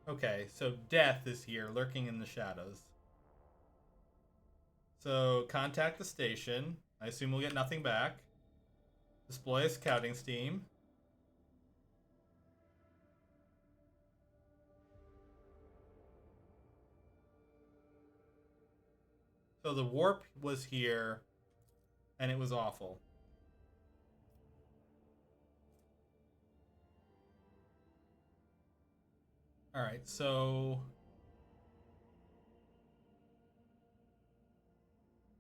Okay, so death is here, lurking in the shadows. So, contact the station. I assume we'll get nothing back. Display a scouting team. So the warp was here, and it was awful. Alright, so...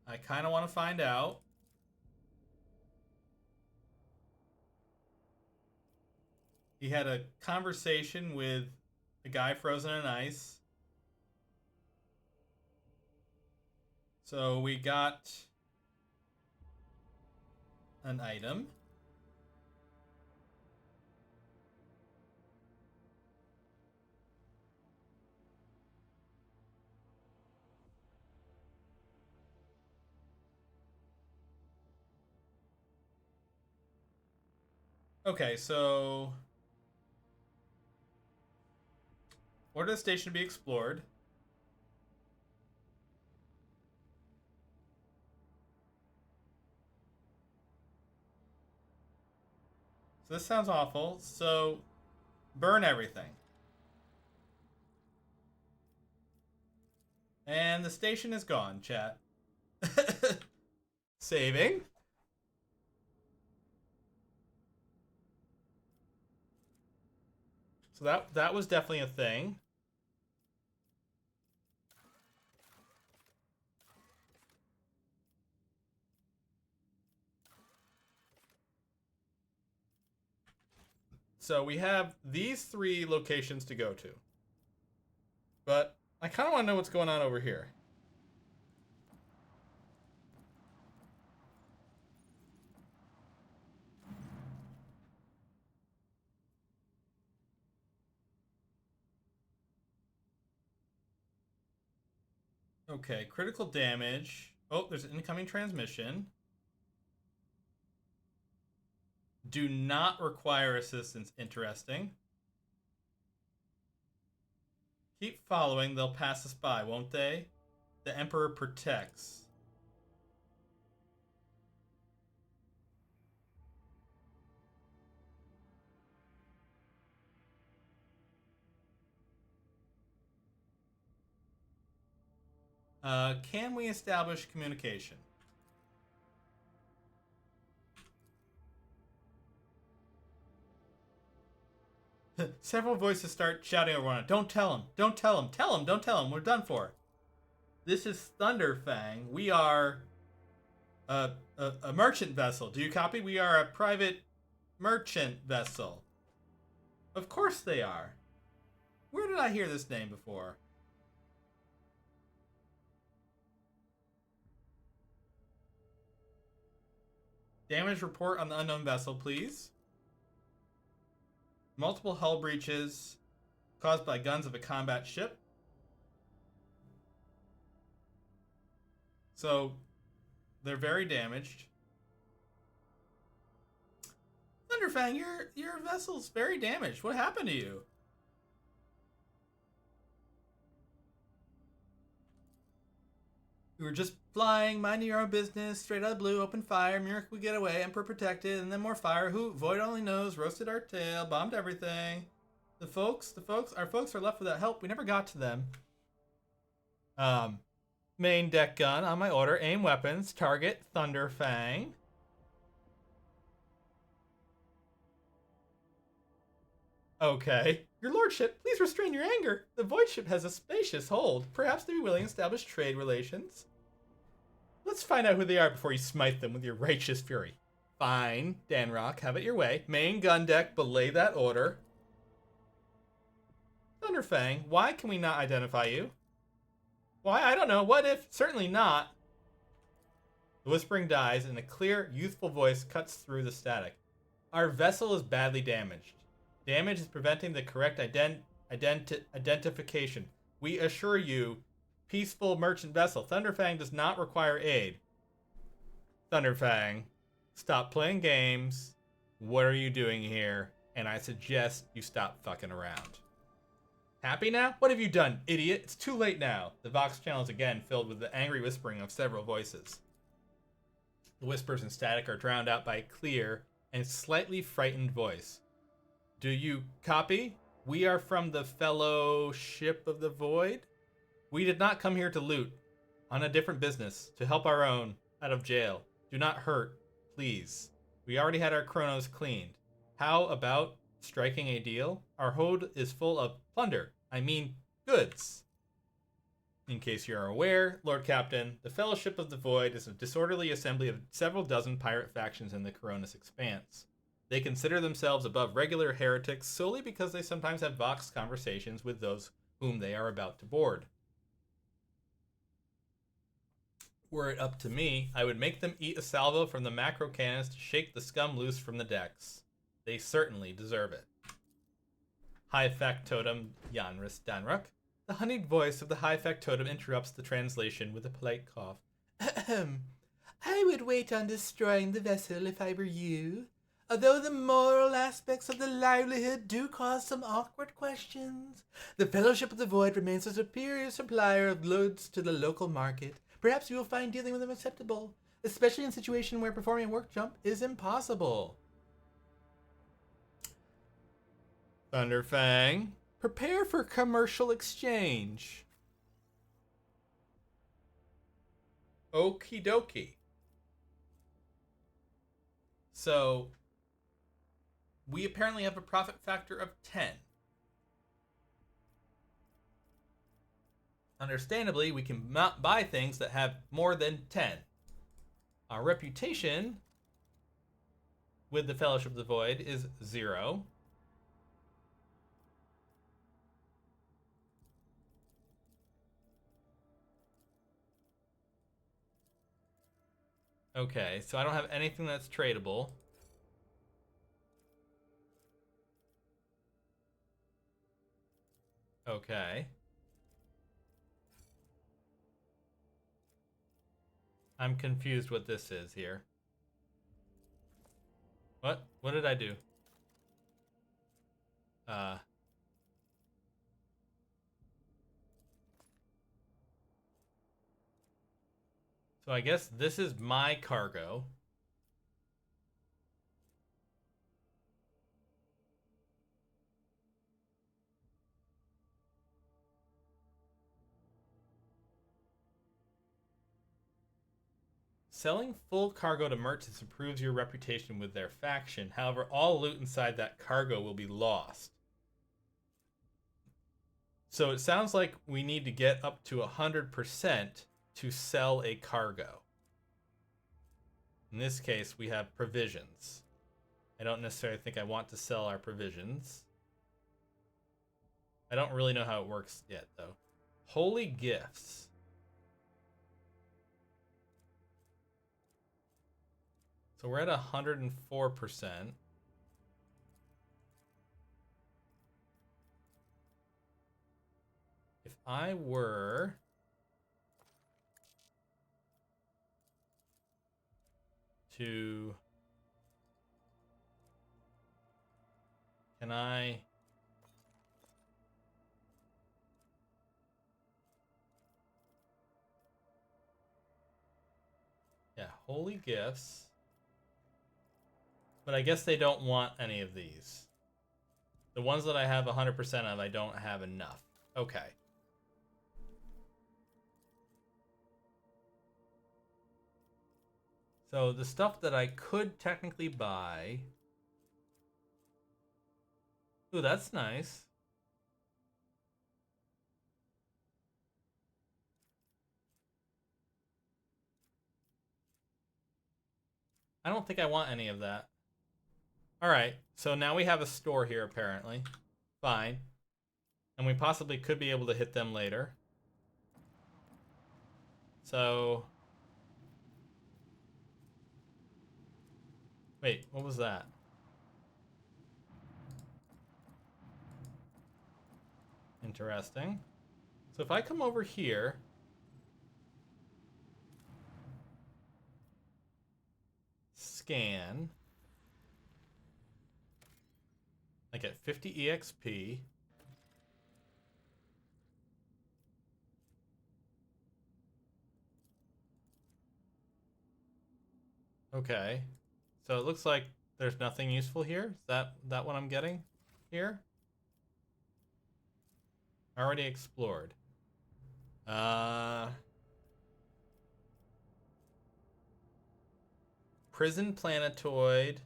I kind of want to find out. He had a conversation with a guy frozen in ice. So we got an item. Okay, so order the station to be explored. So this sounds awful. So burn everything. And the station is gone, chat. Saving. So that was definitely a thing. So we have these 3 locations to go to. But I kind of want to know what's going on over here. Okay, critical damage. Oh, there's an incoming transmission. Do not require assistance. Interesting. Keep following. They'll pass us by, won't they? The Emperor protects. Can we establish communication? Several voices start shouting over one another. Don't tell him. Don't tell him. Tell him. Don't tell him. We're done for. This is Thunderfang. We are a merchant vessel. Do you copy? We are a private merchant vessel. Of course they are. Where did I hear this name before? Damage report on the unknown vessel, please. Multiple hull breaches caused by guns of a combat ship. So, they're very damaged. Thunderfang, your vessel's very damaged. What happened to you? We were just flying, minding your own business, straight out of the blue, open fire, miracle get away, Emperor protected, and then more fire. Who? Void only knows, roasted our tail, bombed everything. Our folks are left without help. We never got to them. Main deck gun on my order. Aim weapons. Target Thunderfang. Okay. Your lordship, please restrain your anger. The Void ship has a spacious hold. Perhaps they'd be willing to establish trade relations. Let's find out who they are before you smite them with your righteous fury. Fine, Danrock, have it your way. Main gun deck, belay that order. Thunderfang, why can we not identify you? Why? I don't know. What if? Certainly not. The whispering dies, and a clear, youthful voice cuts through the static. Our vessel is badly damaged. Damage is preventing the correct identification. We assure you, peaceful merchant vessel. Thunderfang does not require aid. Thunderfang, stop playing games. What are you doing here? And I suggest you stop fucking around. Happy now? What have you done, idiot? It's too late now. The Vox channel is again filled with the angry whispering of several voices. The whispers and static are drowned out by a clear and slightly frightened voice. Do you copy? We are from the Fellowship of the Void. We did not come here to loot. On a different business, to help our own out of jail. Do not hurt, please. We already had our chronos cleaned. How about striking a deal? Our hold is full of plunder. I mean, goods. In case you are aware, Lord Captain, the Fellowship of the Void is a disorderly assembly of several dozen pirate factions in the Coronis Expanse. They consider themselves above regular heretics solely because they sometimes have Vox conversations with those whom they are about to board. Were it up to me, I would make them eat a salvo from the macro cannons to shake the scum loose from the decks. They certainly deserve it. High Factotum Yanris Danruk. The honeyed voice of the High Factotum interrupts the translation with a polite cough. Ahem. I would wait on destroying the vessel if I were you. Although the moral aspects of the livelihood do cause some awkward questions, the Fellowship of the Void remains a superior supplier of goods to the local market. Perhaps you will find dealing with them acceptable, especially in a situation where performing a work jump is impossible. Thunderfang, prepare for commercial exchange. Okie dokie. So, we apparently have a profit factor of 10. Understandably, we can not buy things that have more than 10. Our reputation with the Fellowship of the Void is 0. Okay, so I don't have anything that's tradable. Okay. I'm confused what this is here. What? What did I do? So I guess this is my cargo. Selling full cargo to merchants improves your reputation with their faction. However, all loot inside that cargo will be lost. So it sounds like we need to get up to 100% to sell a cargo. In this case, we have provisions. I don't necessarily think I want to sell our provisions. I don't really know how it works yet, though. Holy gifts. So we're at 104%. If I were to... Can I... Yeah, holy gifts. But I guess they don't want any of these. The ones that I have 100% of, I don't have enough. Okay. So the stuff that I could technically buy... Ooh, that's nice. I don't think I want any of that. Alright, so now we have a store here, apparently. Fine. And we possibly could be able to hit them later. So... Wait, what was that? Interesting. So if I come over here, scan, I get 50 EXP. Okay. So it looks like there's nothing useful here. Is that what I'm getting here? Already explored. Prison planetoid.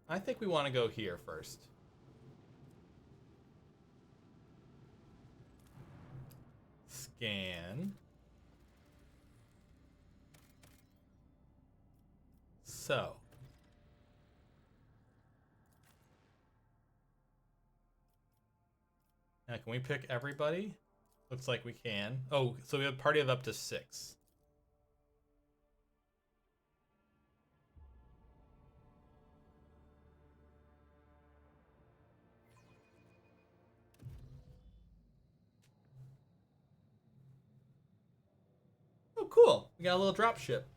I think we want to go here first. Scan. So. Now, can we pick everybody? Looks like we can. Oh, so we have a party of up to 6. Oh, cool. We got a little drop ship.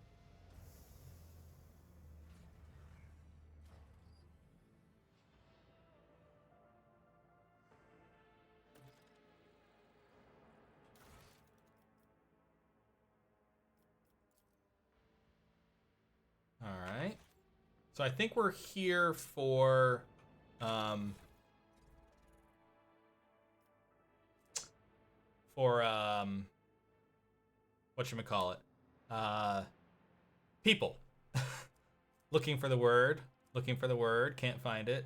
All right. So I think we're here for whatchamacallit? People. Looking for the word. Can't find it.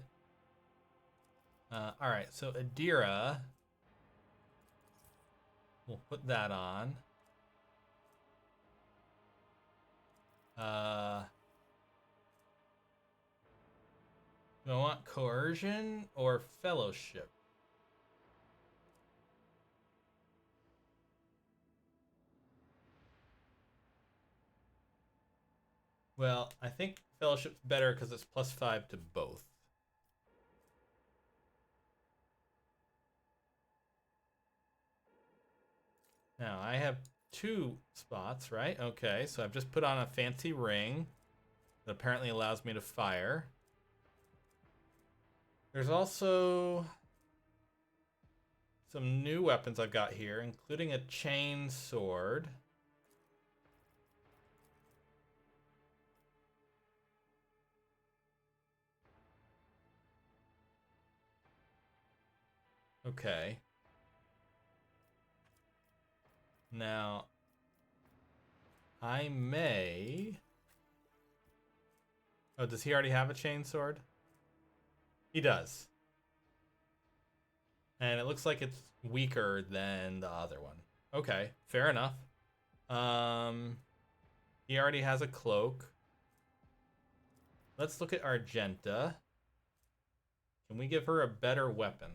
All right. So Adira. We'll put that on. Do I want coercion or fellowship? Well, I think fellowship's better because it's +5 to both. Now, I have 2 spots, right? Okay, so I've just put on a fancy ring that apparently allows me to fire. There's also some new weapons I've got here, including a chain sword. Okay. Now, I may... Oh, does he already have a chain sword? He does. And it looks like it's weaker than the other one. Okay, fair enough. He already has a cloak. Let's look at Argenta. Can we give her a better weapon?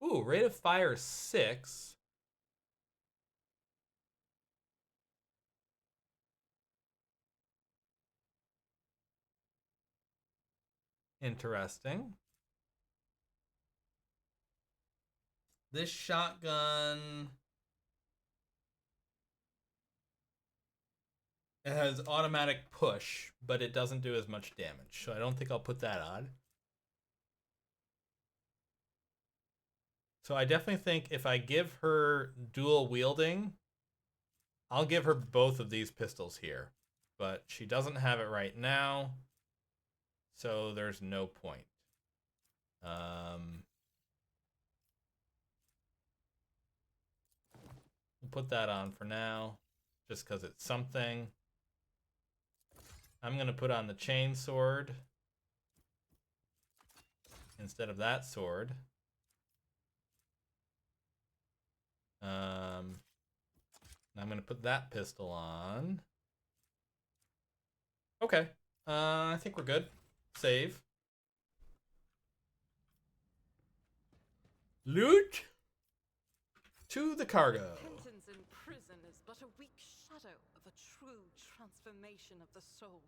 Ooh, rate of fire 6. Interesting. This shotgun... It has automatic push, but it doesn't do as much damage. So I don't think I'll put that on. So I definitely think if I give her dual wielding, I'll give her both of these pistols here. But she doesn't have it right now, so there's no point. We'll put that on for now, just because it's something. I'm going to put on the chain sword instead of that sword. I'm going to put that pistol on. Okay. I think we're good. Save. Loot to the cargo. Repentance in prison is but a weak shadow of a true transformation of the soul.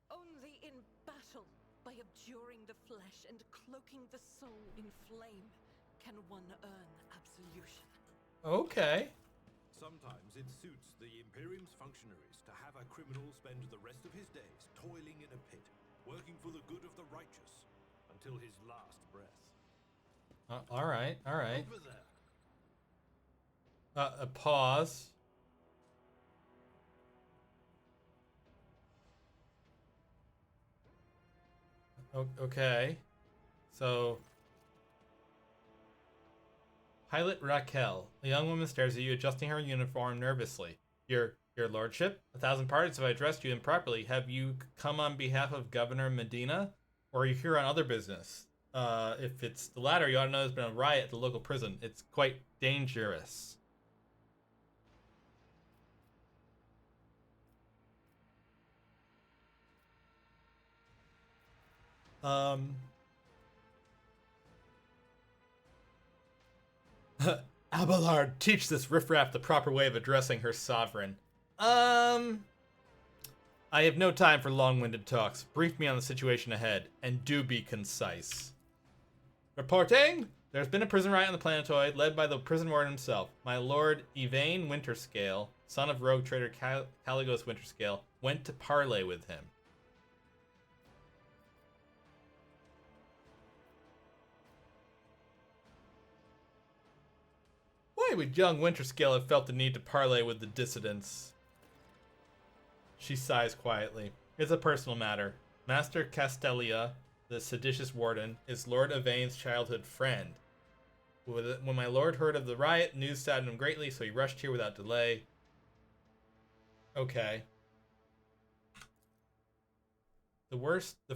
Only in battle, by abjuring the flesh and cloaking the soul in flame, can one earn absolution. Okay. Sometimes it suits the Imperium's functionaries to have a criminal spend the rest of his days toiling in a pit, working for the good of the righteous, until his last breath. All right. Over there. A pause. Okay. So, Pilot Raquel, a young woman stares at you, adjusting her uniform nervously. Your lordship, 1,000 pardons if I addressed you improperly. Have you come on behalf of Governor Medina, or are you here on other business? If it's the latter, you ought to know there's been a riot at the local prison. It's quite dangerous. Abelard, teach this riffraff the proper way of addressing her sovereign. I have no time for long-winded talks. Brief me on the situation ahead, and do be concise. Reporting! There's been a prison riot on the planetoid, led by the prison warden himself. My lord Yvain Winterscale, son of rogue trader Caligos Winterscale, went to parley with him. Why would young Winterscale have felt the need to parley with the dissidents? She sighs quietly. It's a personal matter. Master Castelia, the seditious warden, is Lord Yvain's childhood friend. When my lord heard of the riot, news saddened him greatly, so he rushed here without delay. Okay. The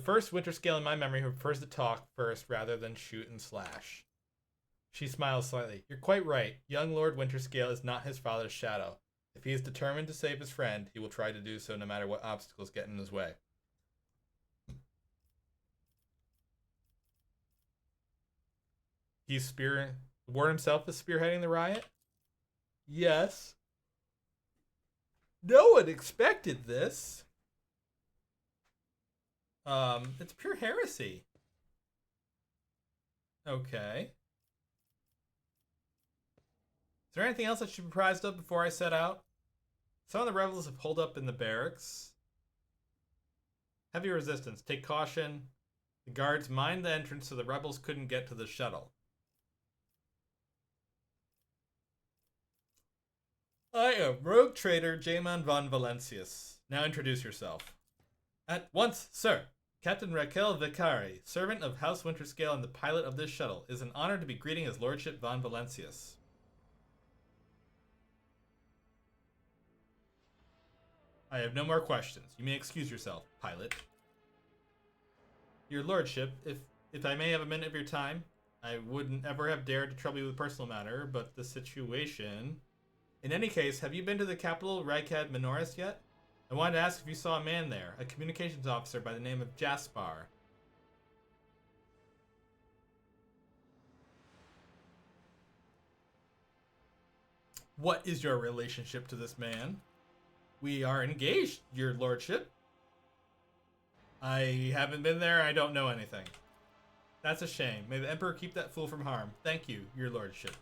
first Winterscale in my memory who prefers to talk first rather than shoot and slash. She smiles slightly. You're quite right. Young Lord Winterscale is not his father's shadow. If he is determined to save his friend, he will try to do so no matter what obstacles get in his way. The warden himself is spearheading the riot? Yes. No one expected this. It's pure heresy. Okay. Is there anything else I should be apprised of before I set out? Some of the rebels have pulled up in the barracks. Heavy resistance. Take caution. The guards mined the entrance so the rebels couldn't get to the shuttle. I am rogue trader Jaemon von Valancius. Now introduce yourself. At once, sir. Captain Raquel Vicari, servant of House Winterscale and the pilot of this shuttle. It is an honor to be greeting his lordship von Valancius. I have no more questions. You may excuse yourself, pilot. Your lordship, if I may have a minute of your time, I wouldn't ever have dared to trouble you with a personal matter, but the situation... In any case, have you been to the capital, Rykad Minoris, yet? I wanted to ask if you saw a man there, a communications officer by the name of Jaspar. What is your relationship to this man? We are engaged, your lordship. I haven't been there, I don't know anything. That's a shame. May the Emperor keep that fool from harm. Thank you, your lordship.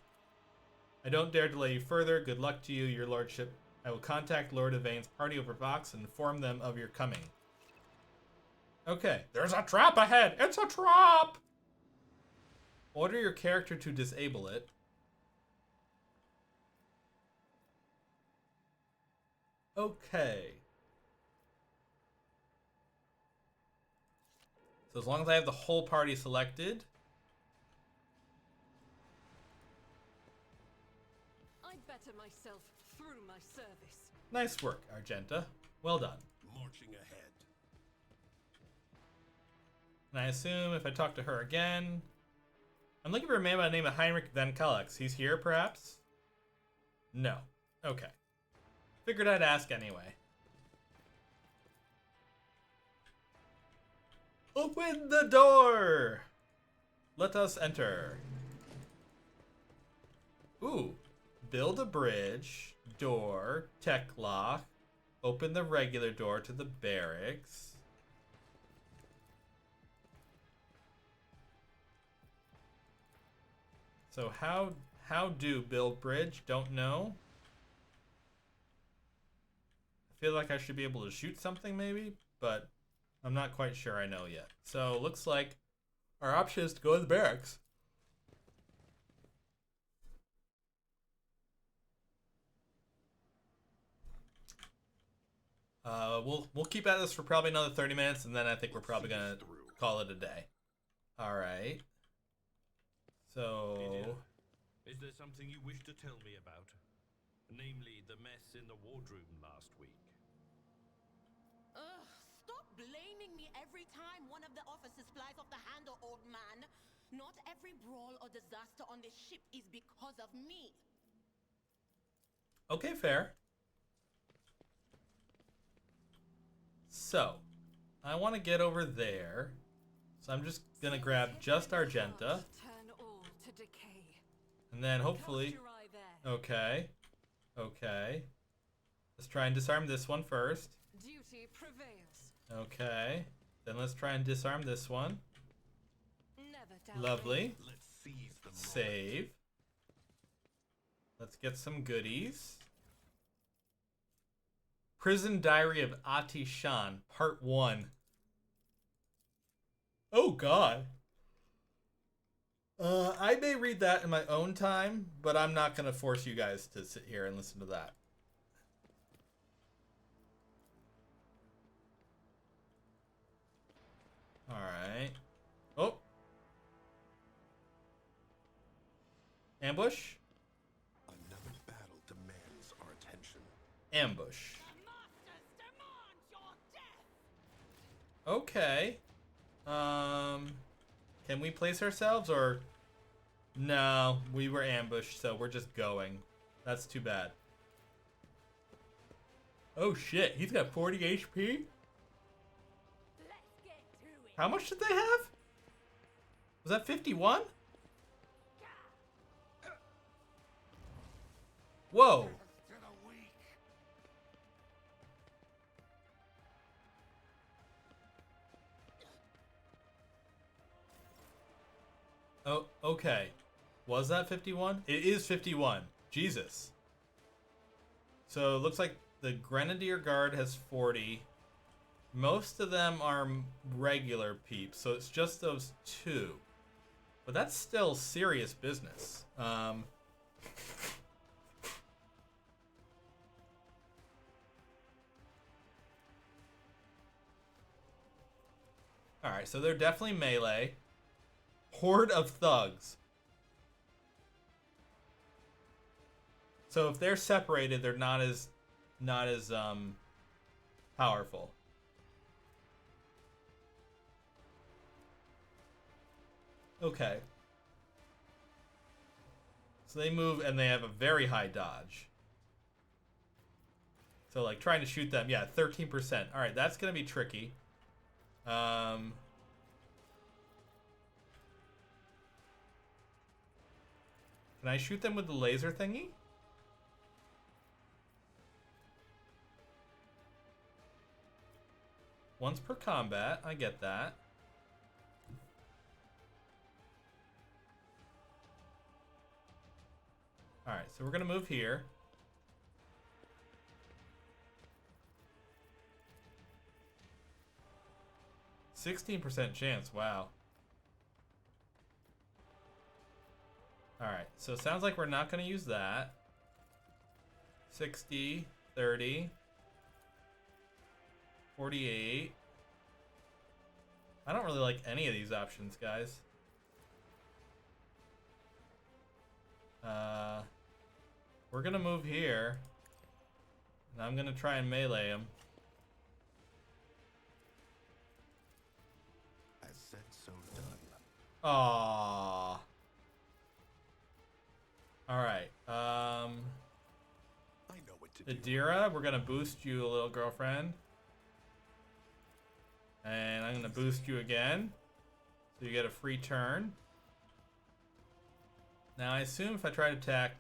I don't dare delay you further. Good luck to you, your lordship. I will contact Lord Yvain's party over Vox and inform them of your coming. Okay, there's a trap ahead! It's a trap! Order your character to disable it. Okay. So as long as I have the whole party selected. I better myself through my service. Nice work, Argenta. Well done. Marching ahead. And I assume if I talk to her again... I'm looking for a man by the name of Heinrich Van Kalex. He's here, perhaps? No. Okay. Figured I'd ask anyway. Open the door! Let us enter. Ooh. Build a bridge, door, tech lock, open the regular door to the barracks. So how do build bridge? Don't know. I feel like I should be able to shoot something maybe, but I'm not quite sure I know yet. So looks like our option is to go to the barracks. We'll keep at this for probably another 30 minutes, and then I think we're probably gonna call it a day. All right. So, Lydia, is there something you wish to tell me about? Namely, the mess in the wardroom last week. Ugh, stop blaming me every time one of the officers flies off the handle, old man. Not every brawl or disaster on this ship is because of me. okay, fair. So, I want to get over there. So I'm just gonna grab just Argenta, Turn all to decay. and then hopefully. Cast your eye there. Okay. Okay. Let's try and disarm this one first. Duty prevails. Okay. Then let's try and disarm this one. Never doubt Lovely. Let's seize the moment. Save. Let's get some goodies. Prison Diary of Ati Shan, Part 1. Oh, God. I may read that in my own time, but I'm not going to force you guys to sit here and listen to that. Alright. Oh. Ambush? Another battle demands our attention. Ambush. The masters demand your death! Okay. Can we place ourselves or... No, we were ambushed, so we're just going. That's too bad. Oh shit, he's got 40 HP? Let's get to it. How much did they have? Was that 51? Whoa. To the weak. Oh, okay. Was that 51? It is 51. Jesus. So it looks like the Grenadier Guard has 40. Most of them are regular peeps, so it's just those two. But that's still serious business. Alright, so they're definitely melee. Horde of thugs. So if they're separated, they're not as powerful. Okay. So they move and they have a very high dodge. So like trying to shoot them, yeah, 13%. All right, that's gonna be tricky. Can I shoot them with the laser thingy? Once per combat, I get that. Alright, so we're gonna move here. %16 chance, wow. Alright, so it sounds like we're not gonna use that. 60, 30, 48. I don't really like any of these options, guys. We're gonna move here. And I'm gonna try and melee him. As said, so done. Aww. Alright, I know what to do. Adira, we're gonna boost you a little, girlfriend. And I'm gonna boost you again. So you get a free turn. Now I assume if I try to attack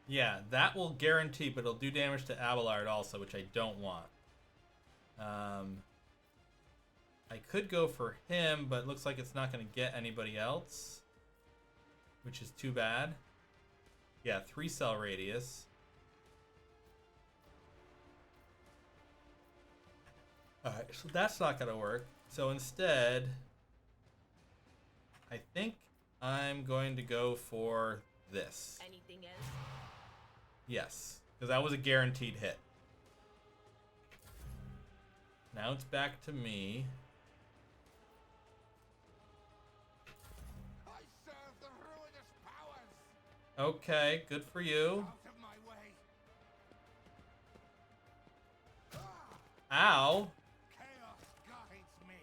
Yeah, that will guarantee, but it'll do damage to Abelard also, which I don't want. I could go for him, but it looks like it's not going to get anybody else, which is too bad. Yeah, 3 cell radius. Alright, so that's not going to work. So instead, I think I'm going to go for this. Anything else? Yes, because that was a guaranteed hit. Now it's back to me. I serve the ruinous powers! Okay, good for you. Out of my way! Ow! Chaos guides me!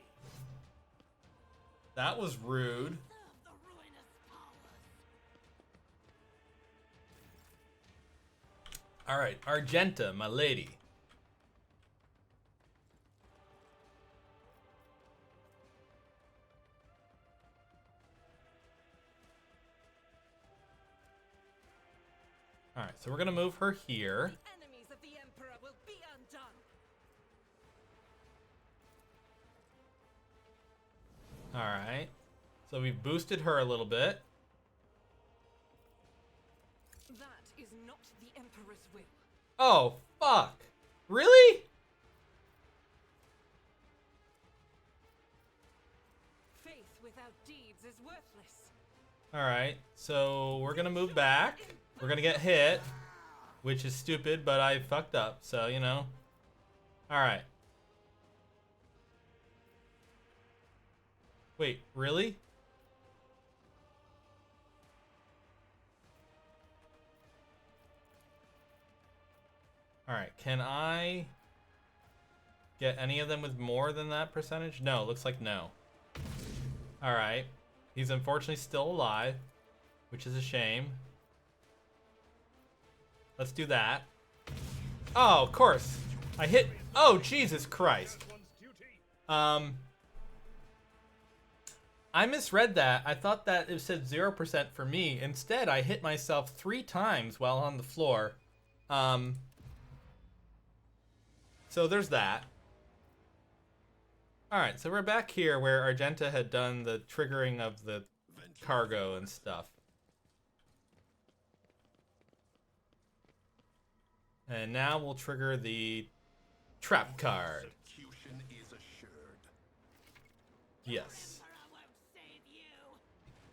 That was rude. The ruinous powers. Alright, Argenta, my lady. Alright, so we're gonna move her here. The enemies of the Emperor will be undone. Alright. So we've boosted her a little bit. That is not the Emperor's will. Oh, fuck. Really? Faith without deeds is worthless. Alright, so we're gonna move back. We're gonna get hit, which is stupid, but I fucked up, so, you know. Alright. Wait, really? Alright, can I get any of them with more than that percentage? No, looks like no. Alright. He's unfortunately still alive, which is a shame. Let's do that. Oh, of course. I hit... Oh, Jesus Christ. I misread that. I thought that it said 0% for me. Instead, I hit myself 3 times while on the floor. So there's that. Alright, so we're back here where Argenta had done the triggering of the cargo and stuff. And now we'll trigger the trap card. Execution is assured. Yes.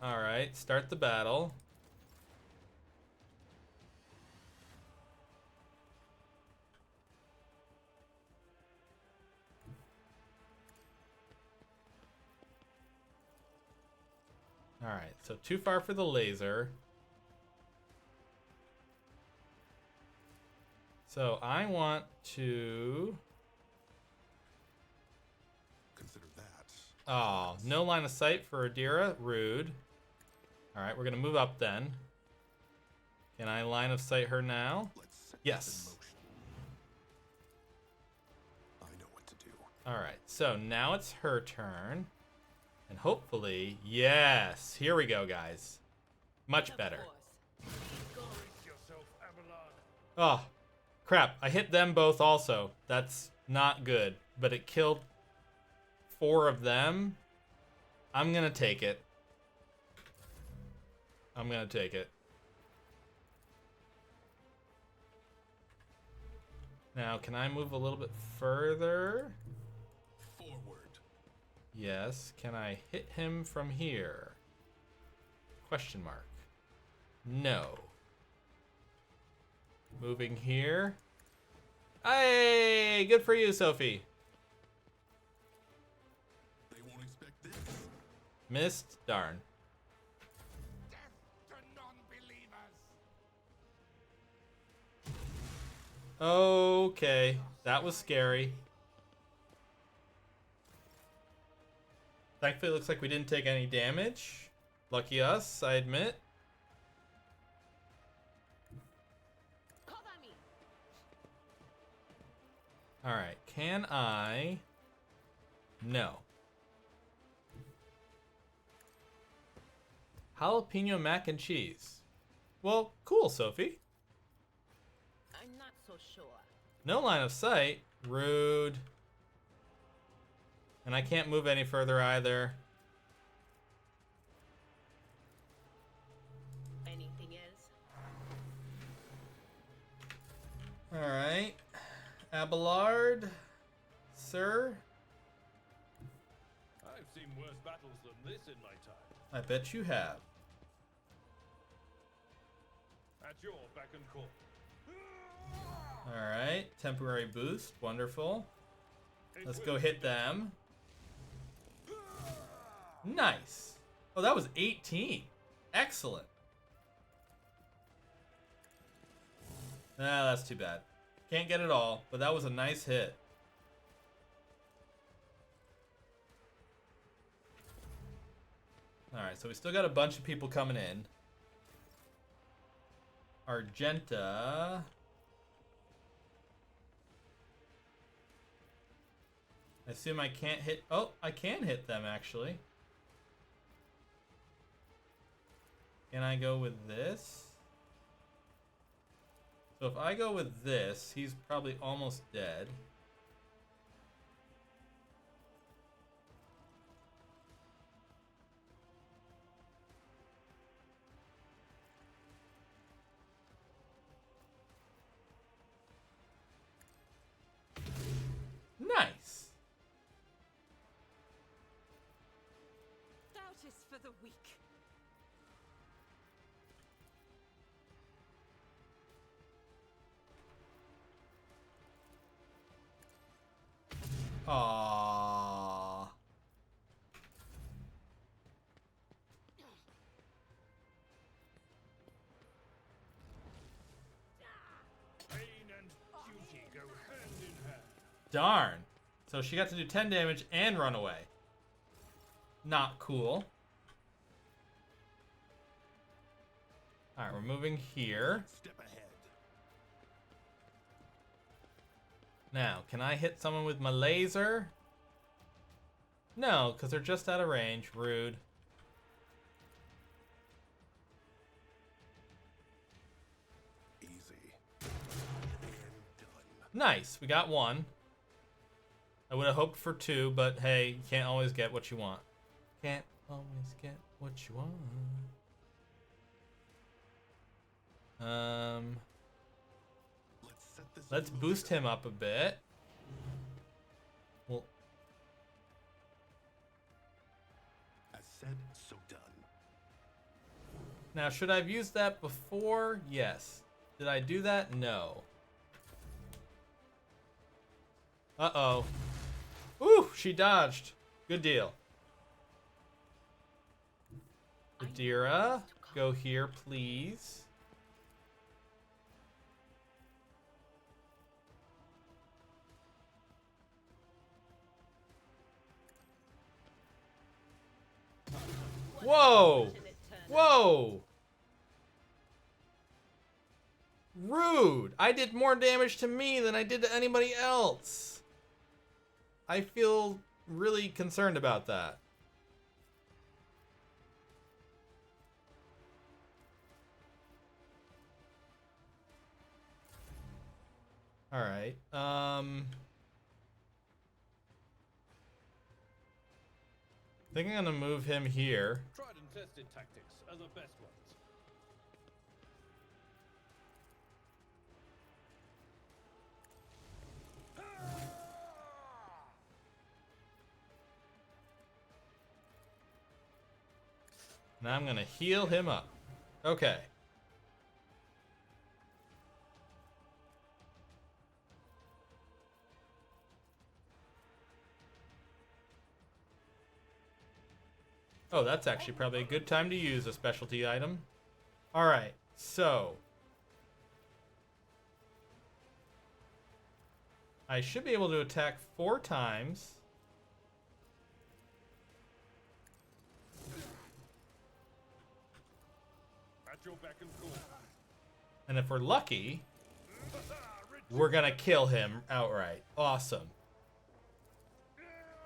Alright, start the battle. Alright, so too far for the laser. So I want to... Consider that. Oh, no line of sight for Adira. Rude. Alright, we're going to move up then. Can I line of sight her now? Let's set Yes. this in motion. I know what to do. Alright, so now it's her turn. And hopefully, yes. Here we go, guys. Much better. Oh, crap. I hit them both also. That's not good. But it killed 4 of them. I'm going to take it. I'm going to take it. Now, can I move a little bit further? Forward. Yes. Can I hit him from here? Question mark. No. Moving here. Hey! Good for you, Sophie. They won't expect this. Missed? Darn. Death to non-believers! Okay. That was scary. Thankfully, it looks like we didn't take any damage. Lucky us, I admit. Cover me. Alright, can I... No. Jalapeno mac and cheese. Well, cool, Sophie. sure. No line of sight? Rude. And I can't move any further either. Anything else? Alright. Abelard? Sir? I've seen worse battles than this in my time. I bet you have. At your beck and call. Alright. Temporary boost. Wonderful. Let's go hit them. Nice. Oh, that was 18. Excellent. Ah, that's too bad. Can't get it all, but that was a nice hit. Alright, so we still got a bunch of people coming in. Argenta. I assume I can't hit... Oh, I can hit them, actually. Can I go with this? So if I go with this, he's probably almost dead. Nice. Doubt is for the weak. Aww. Pain and duty go hand in hand. Darn. So she got to do 10 damage and run away. Not cool. Alright, we're moving here. Step ahead. Now, can I hit someone with my laser? No, because they're just out of range. Rude. Easy. Nice. We got one. I would have hoped for two, but hey, you can't always get what you want. Can't always get what you want. Let's boost him up a bit. Well, As said, so done. now should I have used that before? Yes. Did I do that? No. Uh-oh. Ooh, she dodged. Good deal. Adira, go here, please. Whoa! Whoa! Rude! I did more damage to me than I did to anybody else. I feel really concerned about that. Alright, I think I'm gonna move him here. Tried and tested tactics are the best ones. Now I'm gonna heal him up. Okay. Oh, that's actually probably a good time to use a specialty item. Alright, so I should be able to attack 4 times. At your beck and call. And if we're lucky, we're gonna kill him outright. Awesome.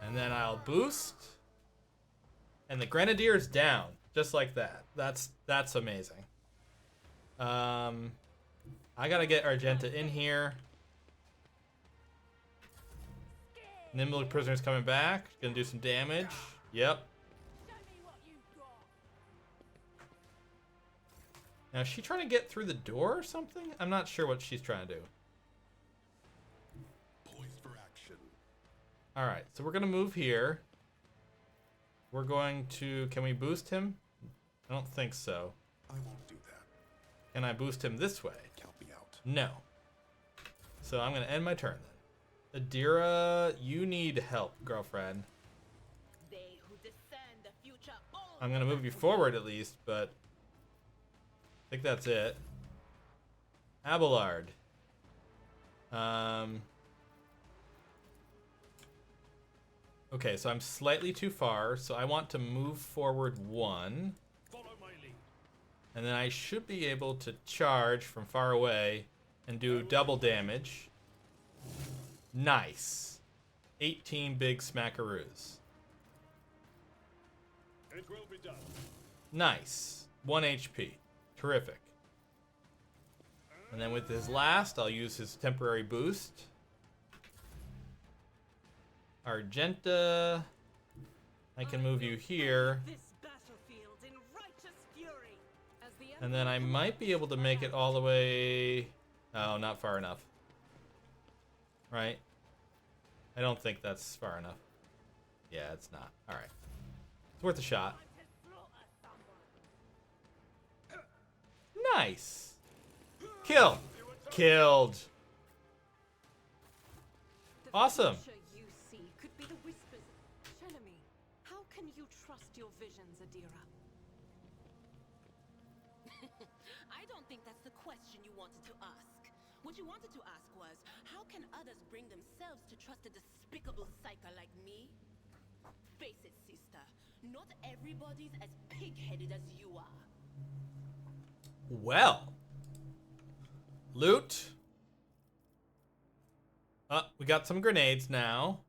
And then I'll boost. And the Grenadier's down. Just like that. That's amazing. I gotta get Argenta in here. Nimble prisoner's coming back. Gonna do some damage. Yep. Now, is she trying to get through the door or something? I'm not sure what she's trying to do. Poised for action. All right, so we're gonna move here. We're going to, can we boost him? I don't think so. I won't do that. Can I boost him this way? Count me out. No. So I'm gonna end my turn then. Adira, you need help, girlfriend. They who discern the future I'm gonna move you forward at least, but I think that's it. Abelard. Okay, so I'm slightly too far, so I want to move forward 1. Follow my lead. And then I should be able to charge from far away and do double damage. Nice. 18 big smackaroos. It will be done. Nice. 1 HP. Terrific. And then with his last, I'll use his temporary boost. Argenta. I can move you here. This battlefield in righteous fury. As the And then I might be able to make it all the way... Oh, not far enough. Right? I don't think that's far enough. Yeah, it's not. Alright. It's worth a shot. Nice! Kill! Killed! The Awesome! future you see could be the whispers. Shelami, how can you trust your visions, Adira? I don't think that's the question you wanted to ask. What you wanted to ask was, how can others bring themselves to trust a despicable psyker like me? Face it, sister. Not everybody's as pig-headed as you are. Well. Loot. We got some grenades now.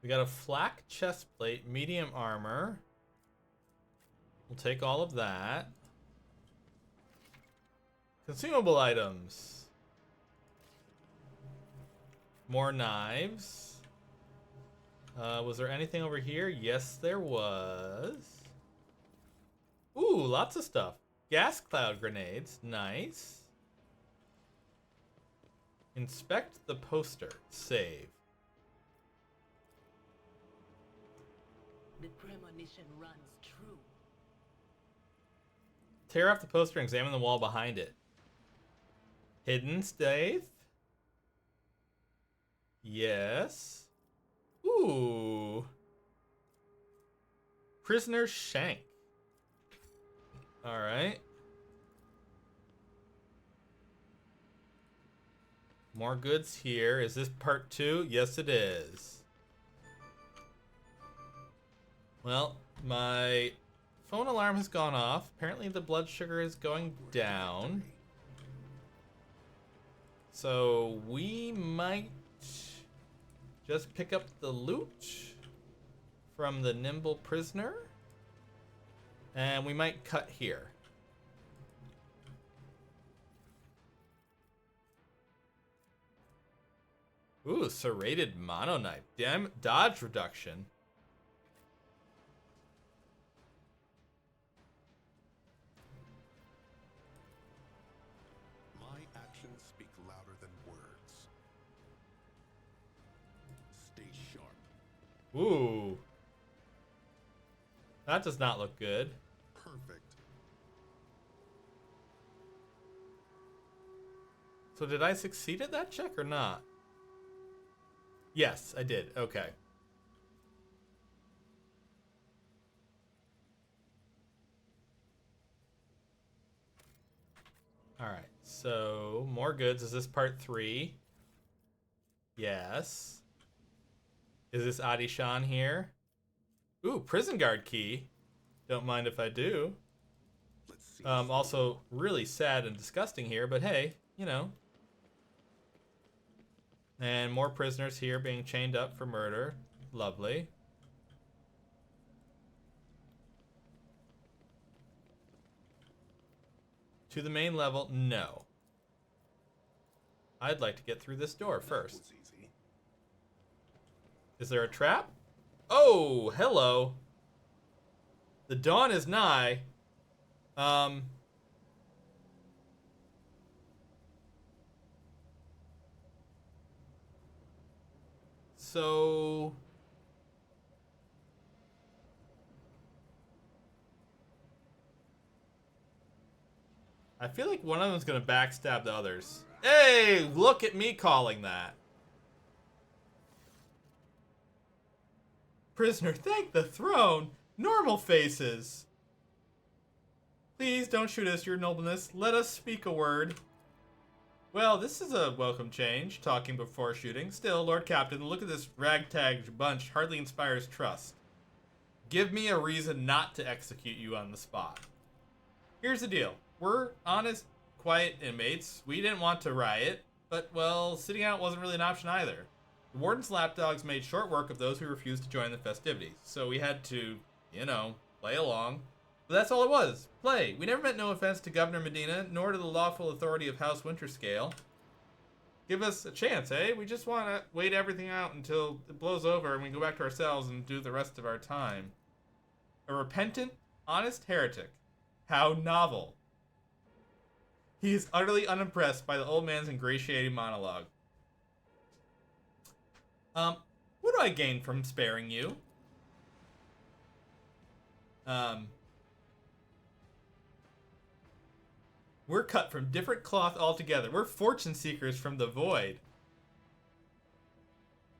We got a flak chest plate, medium armor. We'll take all of that. Consumable items. More knives. Was there anything over here? Yes, there was. Ooh, lots of stuff. Gas cloud grenades. Nice. Inspect the poster. Save. The premonition runs true. Tear off the poster and examine the wall behind it. Hidden safe? Yes. Ooh. Prisoner's shank. Alright. More goods here. Is this part 2? Yes, it is. Well, my phone alarm has gone off. Apparently the blood sugar is going down. So we might just pick up the loot from the nimble prisoner. And we might cut here. Ooh, serrated mono knife. Damn, dodge reduction. My actions speak louder than words. Stay sharp. Ooh. That does not look good. Perfect. So did I succeed at that check or not? Yes, I did. Okay. All right. So, more goods. Is this part 3? Yes. Is this Adishan here? Ooh, prison guard key. Don't mind if I do. Let's see. Also, really sad and disgusting here, but hey, you know. And more prisoners here being chained up for murder. Lovely. To the main level? No. I'd like to get through this door That first. was easy. Is there a trap? Oh, hello. The dawn is nigh. So I feel like one of them's gonna backstab the others. Hey, look at me calling that. Prisoner, thank the throne. Normal faces. Please don't shoot us, your nobleness. Let us speak a word. Well, this is a welcome change, talking before shooting. Still, Lord Captain, the look of this ragtag bunch hardly inspires trust. Give me a reason not to execute you on the spot. Here's the deal. We're honest, quiet inmates. We didn't want to riot, but, well, sitting out wasn't really an option either. The warden's lapdogs made short work of those who refused to join the festivities, so we had to, you know, play along. But that's all it was. Play. We never meant no offense to Governor Medina, nor to the lawful authority of House Winterscale. Give us a chance, eh? We just want to wait everything out until it blows over and we go back to ourselves and do the rest of our time. A repentant, honest heretic. How novel. He is utterly unimpressed by the old man's ingratiating monologue. What do I gain from sparing you? We're cut from different cloth altogether. We're fortune seekers from the void.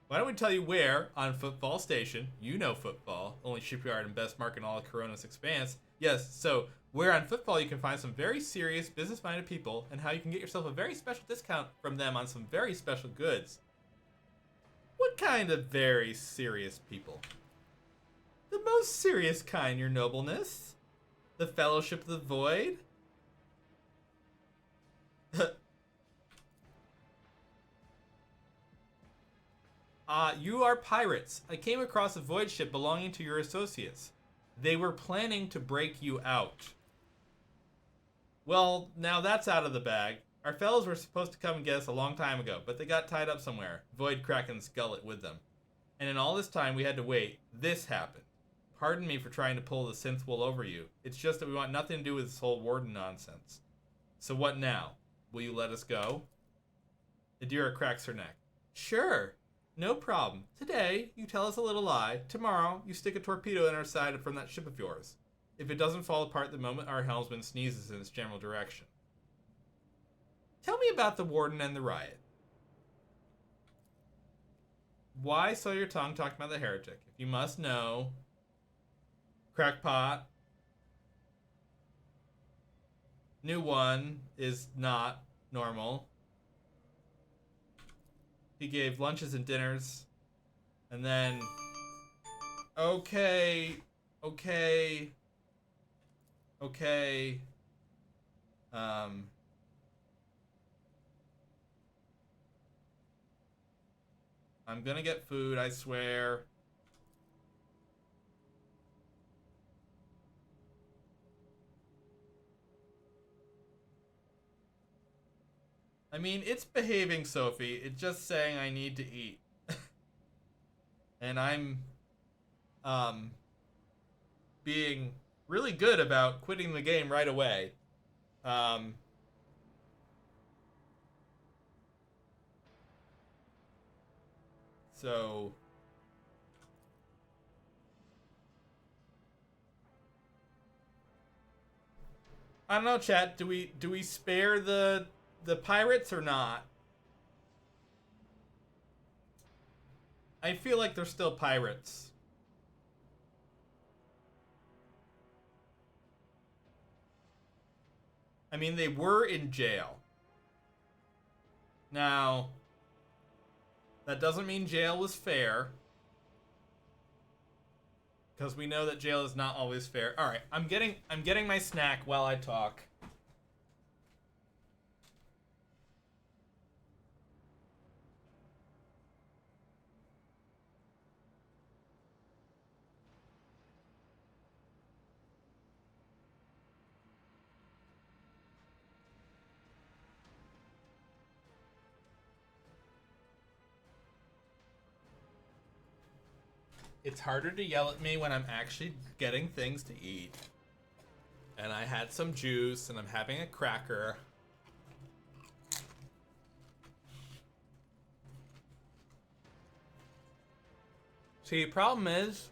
Why don't we tell you where, on Footfall Station, you know Footfall, only shipyard and best market in all of Corona's expanse. Yes, so where on Footfall you can find some very serious, business-minded people, and how you can get yourself a very special discount from them on some very special goods. What kind of very serious people? The most serious kind, your nobleness. The Fellowship of the Void. You are pirates. I came across a void ship belonging to your associates. They were planning to break you out. Well, now that's out of the bag. Our fellows were supposed to come and get us a long time ago, but they got tied up somewhere. Void Kraken's gullet with them. And in all this time we had to wait, this happened. Pardon me for trying to pull the synth wool over you. It's just that we want nothing to do with this whole warden nonsense. So what now? Will you let us go? Adira cracks her neck. Sure. No problem. Today, you tell us a little lie. Tomorrow, you stick a torpedo in our side from that ship of yours. If it doesn't fall apart the moment our helmsman sneezes in its general direction. Tell me about the warden and the riot. Why sow your tongue talking about the heretic? If you must know... Crackpot. New one is not normal. He gave lunches and dinners. And then... Okay. I'm gonna get food, I swear. I mean, it's behaving, Sophie. It's just saying I need to eat. And I'm, being really good about quitting the game right away. So... I don't know, chat. Do we spare the pirates or not? I feel like they're still pirates. I mean, they were in jail. Now, that doesn't mean jail was fair. Because we know that jail is not always fair. Alright, I'm getting my snack while I talk. it's harder to yell at me when I'm actually getting things to eat. And I had some juice, and I'm having a cracker. See, the problem is,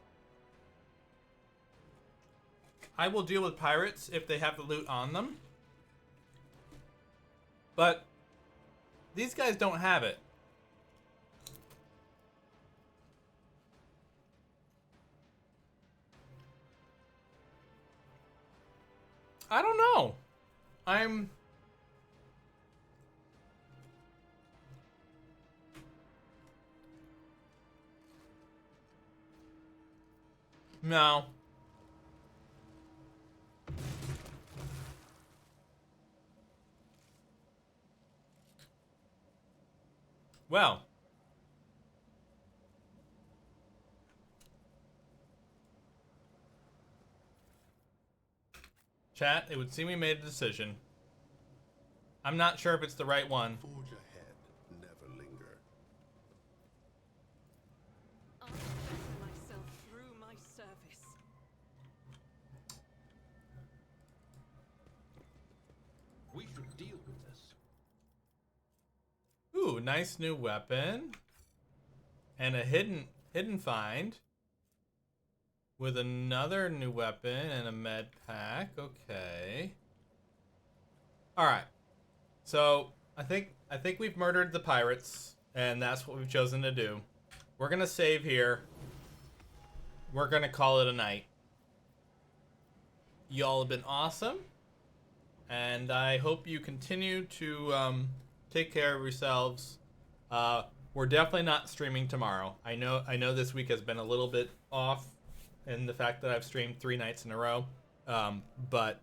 I will deal with pirates if they have the loot on them. But these guys don't have it. I don't know. No. Well. Chat, it would seem we made a decision. I'm not sure if it's the right one. Forge ahead, never linger. I put myself through my service. We should deal with this. Ooh, nice new weapon. And a hidden find. With another new weapon and a med pack. Okay. Alright. So I think we've murdered the pirates, and that's what we've chosen to do. We're gonna save here. We're gonna call it a night. Y'all have been awesome. And I hope you continue to take care of yourselves. We're definitely not streaming tomorrow. I know this week has been a little bit off in the fact that I've streamed 3 nights in a row. But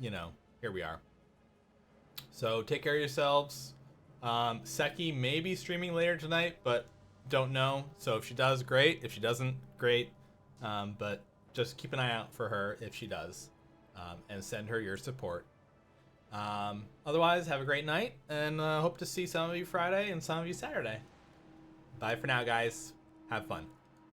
you know, here we are. So take care of yourselves. Seki may be streaming later tonight, but don't know. So if she does, great. If she doesn't, great. But just keep an eye out for her if she does. And send her your support. Otherwise, have a great night, and hope to see some of you Friday and some of you Saturday. Bye for now, guys. Have fun.